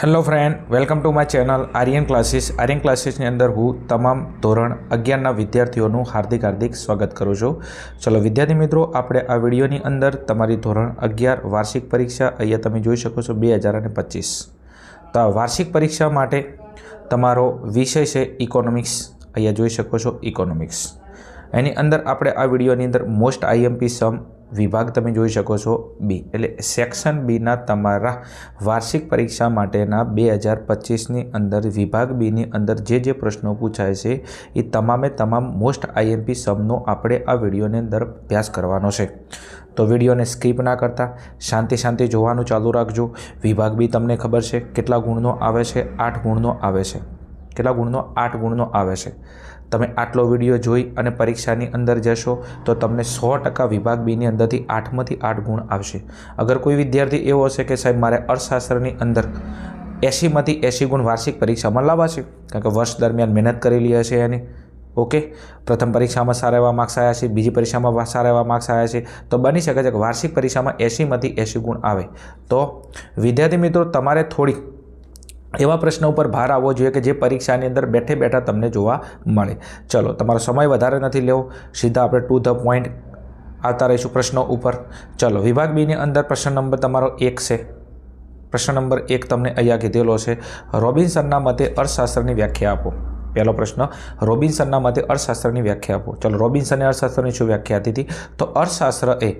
Hello friend, welcome to my channel Aryan classes. Aryan ક્લાસીસની અંદર હું તમામ ધોરણ 11ના વિદ્યાર્થીઓનું હાર્દિક સ્વાગત કરું છું. ચલો વિદ્યાર્થી મિત્રો, આપણે આ વિડીયોની અંદર તમારી ધોરણ 11 વાર્ષિક પરીક્ષા અહીંયા તમે જોઈ શકો છો 2025. તો આ વાર્ષિક પરીક્ષા માટે તમારો વિષય છે ઇકોનોમિક્સ. અહીંયા જોઈ શકો છો ઇકોનોમિક્સ. એની અંદર આપણે આ વિડીયોની અંદર મોસ્ટ આઈએમપી સમ વિભાગ તમે જોઈ શકો છો બી, એટલે સેક્શન બીના તમારા વાર્ષિક પરીક્ષા માટેના 2025ની અંદર વિભાગ બીની અંદર જે પ્રશ્નો પૂછાય છે એ તમામે તમામ મોસ્ટ આઈએમપી સમનો આપણે આ વિડીયોની અંદર અભ્યાસ કરવાનો છે. તો વિડીયોને સ્કીપ ના કરતા શાંતિ જોવાનું ચાલુ રાખજો. વિભાગ બી તમને ખબર છે કેટલા ગુણનો આવે છે? 8 ગુણનો આવે છે. કેટલા ગુણનો? 8 ગુણનો આવે છે. તમે આટલો વિડીયો જોઈ અને પરીક્ષાની અંદર જશો તો તમને 100% વિભાગ બીની અંદરથી 8માંથી 8 ગુણ આવશે. અગર કોઈ વિદ્યાર્થી એવો હશે કે સાહેબ મારે અર્થશાસ્ત્રની અંદર 80માંથી 80 ગુણ વાર્ષિક પરીક્ષામાં લાવવા છે, કારણ કે વર્ષ દરમિયાન મહેનત કરેલી હશે એની, ઓકે, પ્રથમ પરીક્ષામાં સારા એવા માર્ક્સ આવ્યા છે, બીજી પરીક્ષામાં સારા એવા માર્ક્સ આવ્યા છે, તો બની શકે છે કે વાર્ષિક પરીક્ષામાં 80માંથી 80 ગુણ આવે. તો વિદ્યાર્થી મિત્રો, તમારે થોડી એવા પ્રશ્નો ઉપર ભાર આવવો જોઈએ કે જે પરીક્ષાની અંદર બેઠે બેઠા તમને જોવા મળે. ચલો, તમારો સમય વધારે નથી લેવો, સીધા આપણે ટુ ધ પોઈન્ટ આવતા રહીશું પ્રશ્નો ઉપર. ચલો, વિભાગ બીની અંદર પ્રશ્ન નંબર તમારો 1 છે. પ્રશ્ન નંબર 1 તમને અહીંયા કીધેલો છે, રોબિન્સનના મતે અર્થશાસ્ત્રની વ્યાખ્યા આપો. પહેલો પ્રશ્ન, રોબિન્સનના મતે અર્થશાસ્ત્રની વ્યાખ્યા આપો. ચલો, રોબિન્સને અર્થશાસ્ત્રની શું વ્યાખ્યા આપી હતી? તો અર્થશાસ્ત્ર એ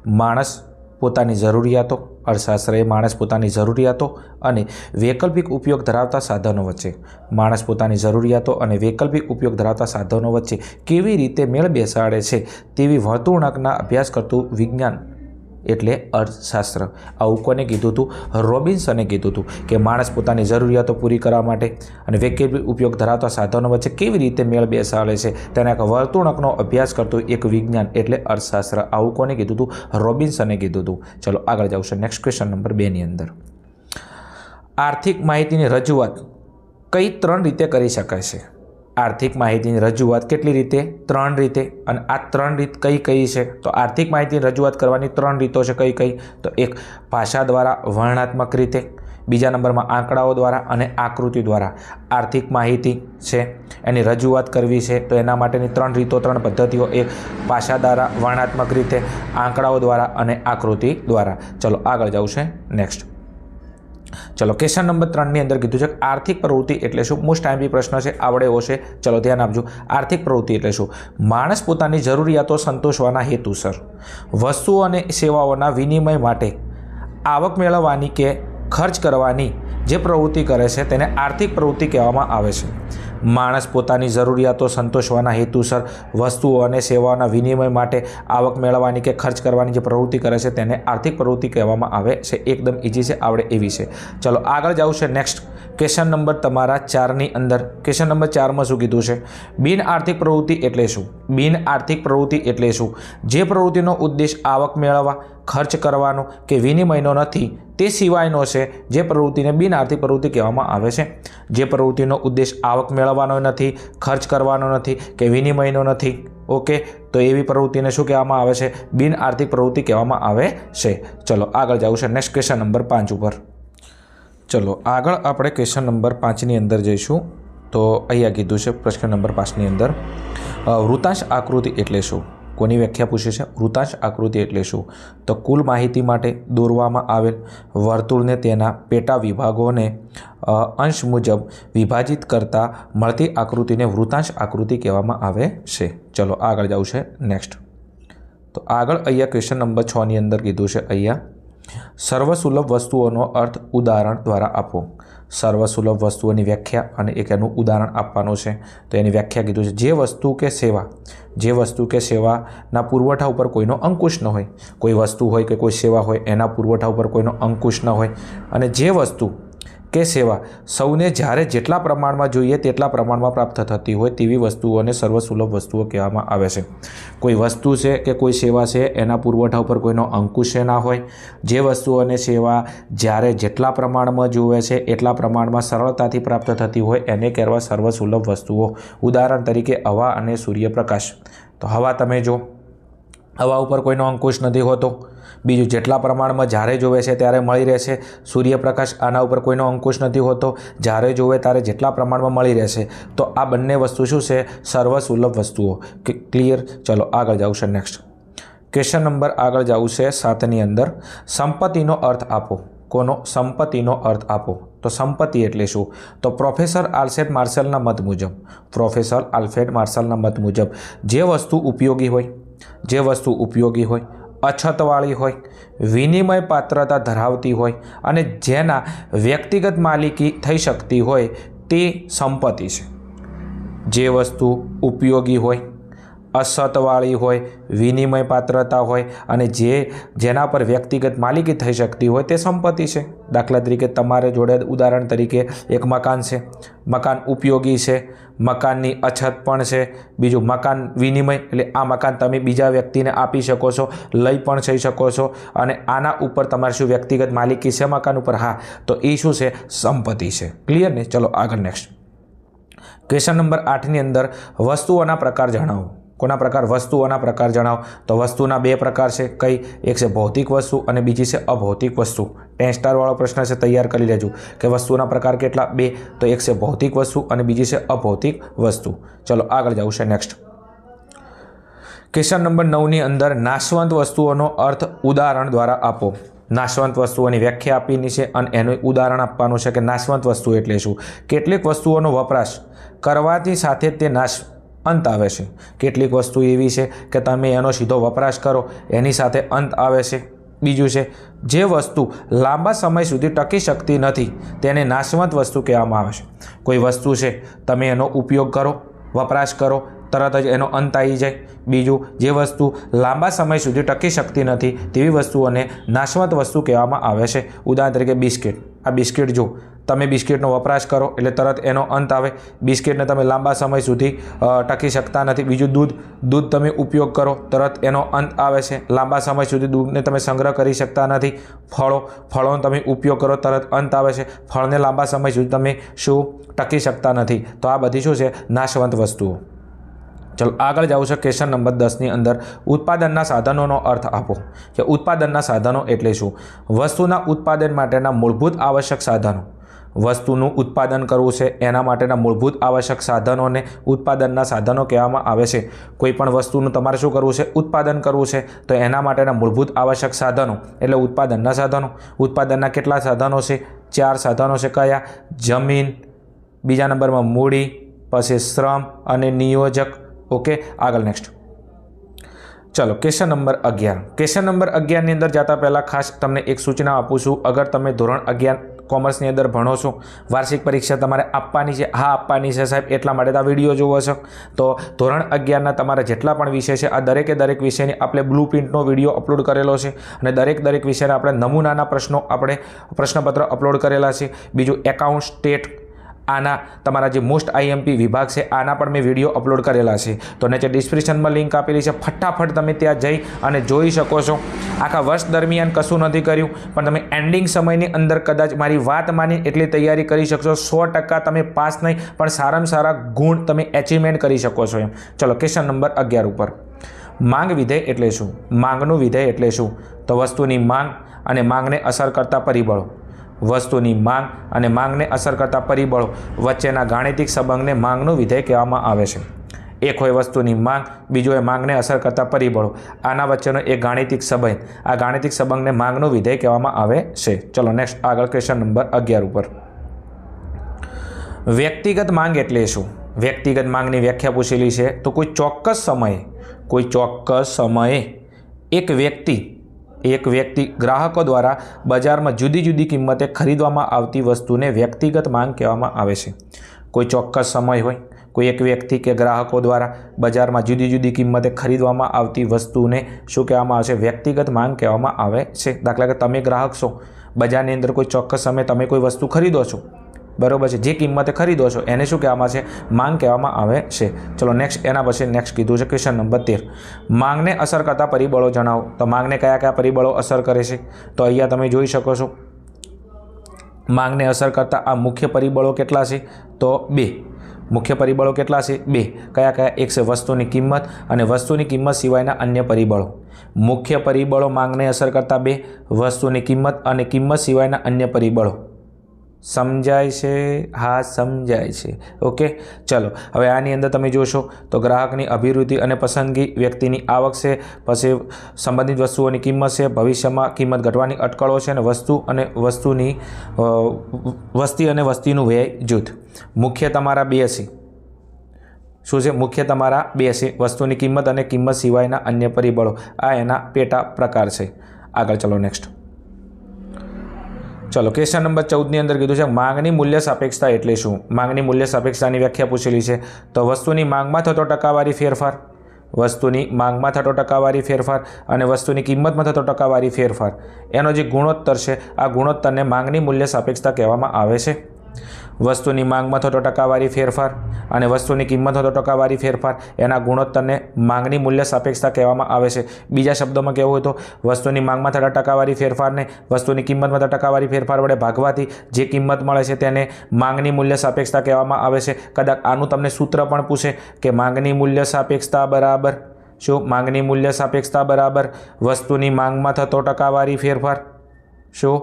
માણસ પોતાની જરૂરિયાતો, અર્થશાસ્ત્ર એ માણસ પોતાની જરૂરિયાતો અને વૈકલ્પિક ઉપયોગ ધરાવતા સાધનો વચ્ચે, માણસ પોતાની જરૂરિયાતો અને વૈકલ્પિક ઉપયોગ ધરાવતા સાધનો વચ્ચે કેવી રીતે મેળ બેસાડે છે તેવી વર્તણૂકના અભ્યાસ કરતું વિજ્ઞાન એટલે અર્થશાસ્ત્ર. આવું કોને કીધું હતું? રોબિન્સને કીધું હતું કે માણસ પોતાની જરૂરિયાતો પૂરી કરવા માટે અને વૈકલ્પિક ઉપયોગ ધરાવતા સાધનો વચ્ચે કેવી રીતે મેળ બેસાડે છે તેના એક વર્તણૂકનો અભ્યાસ કરતું એક વિજ્ઞાન એટલે અર્થશાસ્ત્ર. આવું કોને કીધું હતું? રોબિન્સને કીધું હતું. ચલો આગળ જાઉં છે નેક્સ્ટ ક્વેશ્ચન નંબર 2ની અંદર. આર્થિક માહિતીની રજૂઆત કઈ 3 રીતે કરી શકાય છે? આર્થિક માહિતીની રજૂઆત કેટલી રીતે? 3 રીતે. અને આ 3 રીત કઈ છે? તો આર્થિક માહિતીની રજૂઆત કરવાની 3 રીતો છે. કઈ? તો એક ભાષા દ્વારા, વર્ણનાત્મક રીતે, બીજા નંબરમાં આંકડાઓ દ્વારા અને આકૃતિ દ્વારા આર્થિક માહિતી છે એની રજૂઆત કરવી છે. તો એના માટેની 3 રીતો, 3 પદ્ધતિઓ, એક ભાષા દ્વારા, વર્ણનાત્મક રીતે, આંકડાઓ દ્વારા અને આકૃતિ દ્વારા. ચલો આગળ જવું છે નેક્સ્ટ. ચલો, ક્વેશ્ચન નંબર 3ની અંદર કીધું છે આર્થિક પ્રવૃત્તિ એટલે શું? મોસ્ટ ટાઈમથી પ્રશ્ન છે, આવડે એવો છે. ચલો ધ્યાન આપજો. આર્થિક પ્રવૃત્તિ એટલે શું? માણસ પોતાની જરૂરિયાતો સંતોષવાના હેતુસર વસ્તુઓ અને સેવાઓના વિનિમય માટે આવક મેળવવાની કે ખર્ચ કરવાની જે પ્રવૃત્તિ કરે છે તેને આર્થિક પ્રવૃત્તિ કહેવામાં આવે છે. માણસ પોતાની જરૂરિયાતો સંતોષવાના હેતુસર વસ્તુઓ અને સેવાઓના વિનિમય માટે આવક મેળવવાની કે ખર્ચ કરવાની જે પ્રવૃત્તિ કરે છે તેને આર્થિક પ્રવૃત્તિ કહેવામાં આવે છે. એકદમ ઇઝી છે, આવડે એવી છે. ચલો આગળ જાઉં છે નેક્સ્ટ. ક્વેશ્ચન નંબર તમારા 4ની અંદર. ક્વેશ્ચન નંબર 4માં શું કીધું છે? બિન આર્થિક પ્રવૃત્તિ એટલે શું? બિન આર્થિક પ્રવૃત્તિ એટલે શું? જે પ્રવૃત્તિનો ઉદ્દેશ આવક મેળવવા, ખર્ચ કરવાનો કે વિનિમયનો નથી તે સિવાયનો છે જે પ્રવૃત્તિને બિન આર્થિક પ્રવૃત્તિ કહેવામાં આવે છે. જે પ્રવૃત્તિનો ઉદ્દેશ આવક મેળવવાનો નથી, ખર્ચ કરવાનો નથી કે વિનિમયનો નથી, ઓકે, તો એવી પ્રવૃત્તિને શું કહેવામાં આવે છે? બિન આર્થિક પ્રવૃત્તિ કહેવામાં આવે છે. ચલો આગળ જવું છે નેક્સ્ટ ક્વેશ્ચન નંબર 5 ઉપર. ચલો આગળ આપણે ક્વેશ્ચન નંબર 5ની અંદર જઈશું. તો અહીંયા કીધું છે પ્રશ્ન નંબર 5ની અંદર વૃત્તાંશ આકૃતિ એટલે શું? કોની વ્યાખ્યા પૂછી છે? વૃત્તાંશ આકૃતિ એટલે શું? તો કુલ માહિતી માટે દોરવામાં આવેલ વર્તુળને તેના પેટા વિભાગોને અંશ મુજબ વિભાજિત કરતા મળતી આકૃતિને વૃત્તાંશ આકૃતિ કહેવામાં આવે છે. ચલો આગળ જવું છે નેક્સ્ટ. તો આગળ અહીંયા ક્વેશ્ચન નંબર 6ની અંદર કીધું છે અહીંયા સર્વસુલભ વસ્તુઓનો અર્થ ઉદાહરણ દ્વારા આપો. સર્વસુલભ વસ્તુઓની વ્યાખ્યા અને એક એનું ઉદાહરણ આપવાનું છે. તો એની વ્યાખ્યા કીધું છે જે વસ્તુ કે સેવાના પુરવઠા ઉપર કોઈનો અંકુશ ન હોય, કોઈ વસ્તુ હોય કે કોઈ સેવા હોય એના પુરવઠા ઉપર કોઈનો અંકુશ ન હોય, અને જે વસ્તુ કે સેવા સૌને જ્યારે જેટલા પ્રમાણમાં જોઈએ તેટલા પ્રમાણમાં પ્રાપ્ત થતી હોય તેવી વસ્તુઓને સર્વસુલભ વસ્તુઓ કહેવામાં આવે છે. કોઈ વસ્તુ છે કે કોઈ સેવા છે એના પુરવઠા ઉપર કોઈનો અંકુશ ના હોય, જે વસ્તુ અને સેવા જ્યારે જેટલા પ્રમાણમાં જોઈએ છે એટલા પ્રમાણમાં સરળતાથી પ્રાપ્ત થતી હોય એને કહેવા સર્વસુલભ વસ્તુઓ. ઉદાહરણ તરીકે હવા અને સૂર્યપ્રકાશ. તો હવા તમે જો, હવા ઉપર કોઈનો અંકુશ નથી હોતો। બીજું, જેટલા પ્રમાણમાં જ્યારે જોવે છે ત્યારે મળી રહેશે। સૂર્યપ્રકાશ આના ઉપર કોઈનો અંકુશ નથી હોતો, જ્યારે જોવે ત્યારે જેટલા પ્રમાણમાં મળી રહેશે। તો આ બંને વસ્તુ શું છે? સર્વસુલભ વસ્તુઓ। ક્લિયર? ચલો આગળ જાઉં છે નેક્સ્ટ ક્વેશ્ચન નંબર આગળ જાવું છે 7ની અંદર, સંપત્તિનો અર્થ આપો। કોનો? સંપત્તિનો અર્થ આપો। તો સંપત્તિ એટલે શું? તો પ્રોફેસર આલ્ફ્રેડ માર્શલના મત મુજબ, પ્રોફેસર આલ્ફ્રેડ માર્શલના મત મુજબ જે વસ્તુ ઉપયોગી હોય, અછતવાળી હોય, વિનિમય પાત્રતા ધરાવતી હોય અને જેના વ્યક્તિગત માલિકી થઈ શકતી હોય તે સંપત્તિ છે। જે વસ્તુ ઉપયોગી હોય, અછતવાળી હોય, વિનિમય પાત્રતા હોય અને જેના પર વ્યક્તિગત માલિકી થઈ શકતી હોય તે સંપત્તિ છે। દાખલા તરીકે તમારે જોડે ઉદાહરણ તરીકે એક મકાન છે, મકાન ઉપયોગી છે, મકાનની અછત પણ છે, બીજું મકાન વિનિમય એટલે આ મકાન તમે બીજા વ્યક્તિને આપી શકો છો, લઈ પણ જઈ શકો છો અને આના ઉપર તમારે શું વ્યક્તિગત માલિકી છે મકાન ઉપર? હા, તો એ શું છે? સંપત્તિ છે। ક્લિયર ને? ચલો આગળ નેક્સ્ટ ક્વેશ્ચન નંબર 8ની અંદર વસ્તુઓના પ્રકાર જણાવો। કોના પ્રકાર? વસ્તુઓના પ્રકાર જણાવો। તો વસ્તુના બે પ્રકાર છે, કઈ? એક છે ભૌતિક વસ્તુ અને બીજી છે અભૌતિક વસ્તુ। 10 સ્ટારવાળો પ્રશ્ન છે, તૈયાર કરી લેજો કે વસ્તુના પ્રકાર કેટલા? બે। તો એક છે ભૌતિક વસ્તુ અને બીજી છે અભૌતિક વસ્તુ। ચલો આગળ જાવું છે નેક્સ્ટ ક્વેશ્ચન નંબર 9ની અંદર નાશવંત વસ્તુઓનો અર્થ ઉદાહરણ દ્વારા આપો। નાશવંત વસ્તુઓની વ્યાખ્યા આપીની છે અને એનું ઉદાહરણ આપવાનું છે કે નાશવંત વસ્તુ એટલે શું। કેટલીક વસ્તુઓનો વપરાશ કરવાથી સાથે તે નાશ અંત આવે છે। કેટલીક વસ્તુ એવી છે કે તમે એનો સીધો વપરાશ કરો એની સાથે અંત આવે છે। બીજું છે જે વસ્તુ લાંબા સમય સુધી ટકી શકતી નથી તેને નાશવંત વસ્તુ કહેવામાં આવે છે। કોઈ વસ્તુ છે તમે એનો ઉપયોગ કરો, વપરાશ કરો, તરત જ એનો અંત આવી જાય। બીજું, જે વસ્તુ લાંબા સમય સુધી ટકી શકતી નથી તેવી વસ્તુઓને નાશવંત વસ્તુ કહેવામાં આવે છે। ઉદાહરણ તરીકે બિસ્કિટ। આ બિસ્કિટ જો તમે બિસ્કિટનો વપરાશ કરો એટલે તરત એનો અંત આવે। બિસ્કિટને તમે લાંબા સમય સુધી ટકી શકતા નથી। બીજું, દૂધ તમે ઉપયોગ કરો તરત એનો અંત આવે છે, લાંબા સમય સુધી દૂધને તમે સંગ્રહ કરી શકતા નથી। ફળોનો તમે ઉપયોગ કરો તરત અંત આવે છે, ફળને લાંબા સમય સુધી તમે શું ટકી શકતા નથી। તો આ બધી શું છે? નાશવંત વસ્તુઓ। ચલો આગળ જાવું છે ક્વેશ્ચન નંબર 10ની અંદર ઉત્પાદનના સાધનોનો અર્થ આપો। કે ઉત્પાદનના સાધનો એટલે શું? વસ્તુના ઉત્પાદન માટેના મૂળભૂત આવશ્યક સાધનો। વસ્તુનું ઉત્પાદન કરવું છે એના માટેના મૂળભૂત આવશ્યક સાધનોને ઉત્પાદનના સાધનો કહેવામાં આવે છે। કોઈ પણ વસ્તુનું તમારે શું કરવું છે? ઉત્પાદન કરવું છે તો એના માટેના મૂળભૂત આવશ્યક સાધનો એટલે ઉત્પાદનના સાધનો। ઉત્પાદનના કેટલા સાધનો છે? 4 સાધનો છે। કયા? જમીન, બીજા નંબરમાં મૂડી, પછી શ્રમ અને નિયોજક। ઓકે, આગળ નેક્સ્ટ ચલો ક્વેશ્ચન નંબર 11। ક્વેશ્ચન નંબર 11ની અંદર જતા પહેલાં ખાસ તમને એક સૂચના આપું છું। અગર તમે ધોરણ 11 કોમર્સની અંદર ભણો છો, વાર્ષિક પરીક્ષા તમારે આપવાની છે, હા આપવાની છે સાહેબ, એટલા માટે આ વિડીયો જોવો છો। તો ધોરણ 11ના તમારા જેટલા પણ વિષય છે આ દરેક વિષયની આપણે બ્લુ પ્રિન્ટનો વિડીયો અપલોડ કરેલો છે અને દરેક વિષયના આપણે નમૂનાના પ્રશ્નો આપણે પ્રશ્નપત્ર અપલોડ કરેલા છે। બીજું એકાઉન્ટ, સ્ટેટ, આના તમારા જે મોસ્ટ આઈએમપી વિભાગ છે આના પણ મેં વિડીયો અપલોડ કરેલા છે। તો નીચે ડિસ્ક્રિપ્શનમાં લિંક આપેલી છે, ફટાફટ તમે ત્યાં જઈ અને જોઈ શકો છો। આખા વર્ષ દરમિયાન કશું નથી કર્યું પણ તમે એન્ડિંગ સમયની અંદર કદાચ મારી વાત માની એટલી તૈયારી કરી શકશો। 100% તમે પાસ નહીં પણ સારામાં સારા ગુણ તમે એચિવમેન્ટ કરી શકો છો એમ। ચલો ક્વેશ્ચન નંબર 11 ઉપર માંગ વિધેય એટલે શું? માંગનું વિધેય એટલે શું? તો વસ્તુની માંગ અને માંગને અસર કરતા પરિબળો। વસ્તુની માંગ અને માંગને અસર કરતા પરિબળો વચ્ચેના ગાણિતિક સંબંધને માંગનું વિધેય કહેવામાં આવે છે। એક હોય વસ્તુની માંગ, બીજો હોય માંગને અસર કરતા પરિબળો, આના વચ્ચેનો એક ગાણિતિક સંબંધ, આ ગાણિતિક સંબંધને માંગનું વિધેય કહેવામાં આવે છે। ચલો નેક્સ્ટ આગળ ક્વેશ્ચન નંબર 11 ઉપર વ્યક્તિગત માંગ એટલે શું? વ્યક્તિગત માંગની વ્યાખ્યા પૂછેલી છે। તો કોઈ ચોક્કસ સમયે એક વ્યક્તિ ગ્રાહકો દ્વારા બજારમાં જુદી જુદી કિંમતે ખરીદવામાં આવતી વસ્તુને વ્યક્તિગત માંગ કહેવામાં આવે છે। કોઈ ચોક્કસ સમય હોય, કોઈ એક વ્યક્તિ કે ગ્રાહકો દ્વારા બજારમાં જુદી જુદી કિંમતે ખરીદવામાં આવતી વસ્તુને શું કહેવામાં આવે છે? વ્યક્તિગત માંગ કહેવામાં આવે છે। દાખલા કે તમે ગ્રાહક છો, બજારની અંદર કોઈ ચોક્કસ સમયે તમે કોઈ વસ્તુ ખરીદો છો, બરોબર છે, જે કિંમતે ખરીદો છો એને શું કહેવામાં છે? માંગ કહેવામાં આવે છે। ચલો નેક્સ્ટ એના પછી નેક્સ્ટ કીધું છે ક્વેશ્ચન નંબર 13 માંગને અસર કરતા પરિબળો જણાવો। તો માંગને કયા પરિબળો અસર કરે છે? તો અહીંયા તમે જોઈ શકો છો માંગને અસર કરતા આ મુખ્ય પરિબળો કેટલા છે? તો 2 મુખ્ય પરિબળો કેટલા છે? 2 કયા? એક છે વસ્તુની કિંમત અને વસ્તુની કિંમત સિવાયના અન્ય પરિબળો। મુખ્ય પરિબળો માંગને અસર કરતા બે, વસ્તુની કિંમત અને કિંમત સિવાયના અન્ય પરિબળો. સમજાય છે? હા, સમજાય છે. ઓકે, ચલો હવે આની અંદર તમે જોશો તો ગ્રાહકની અભિવૃદ્ધિ અને પસંદગી, વ્યક્તિની આવક છે, પછી સંબંધિત વસ્તુઓની કિંમત છે, ભવિષ્યમાં કિંમત ઘટવાની અટકળો છે, અને વસ્તુ અને વસ્તુની વસ્તી અને વસ્તીનું વ્યય જૂથ. મુખ્ય તમારા બે છે. શું છે? મુખ્ય તમારા બે છે, વસ્તુની કિંમત અને કિંમત સિવાયના અન્ય પરિબળો. આ એના પેટા પ્રકાર છે. આગળ ચલો નેક્સ્ટ. ચલો ક્વેશ્ચન નંબર 14ની અંદર કીધું છે માંગની મૂલ્ય સાપેક્ષતા એટલે શું? માંગની મૂલ્ય સાપેક્ષતાની વ્યાખ્યા પૂછેલી છે. તો વસ્તુની માંગમાં થતો ટકાવારી ફેરફાર, વસ્તુની માંગમાં થતો ટકાવારી ફેરફાર અને વસ્તુની કિંમતમાં થતો ટકાવારી ફેરફાર, એનો જે ગુણોત્તર છે, આ ગુણોત્તરને માંગની મૂલ્ય સાપેક્ષતા કહેવામાં આવે છે. વસ્તુની માંગમાં થતો ટકાવારી ફેરફાર અને વસ્તુની કિંમત થતો ટકાવારી ફેરફાર, એના ગુણોત્તરને માંગની મૂલ્ય સાપેક્ષતા કહેવામાં આવે છે. બીજા શબ્દોમાં કહેવું હોય તો વસ્તુની માંગમાં થતા ટકાવારી ફેરફારને વસ્તુની કિંમતમાં થતા ટકાવારી ફેરફાર વડે ભાગવાથી જે કિંમત મળે છે તેને માંગની મૂલ્ય સાપેક્ષતા કહેવામાં આવે છે. કદાચ આનું તમને સૂત્ર પણ પૂછે કે માંગની મૂલ્ય સાપેક્ષતા બરાબર શું? માંગની મૂલ્ય સાપેક્ષતા બરાબર વસ્તુની માંગમાં થતો ટકાવારી ફેરફાર. શું?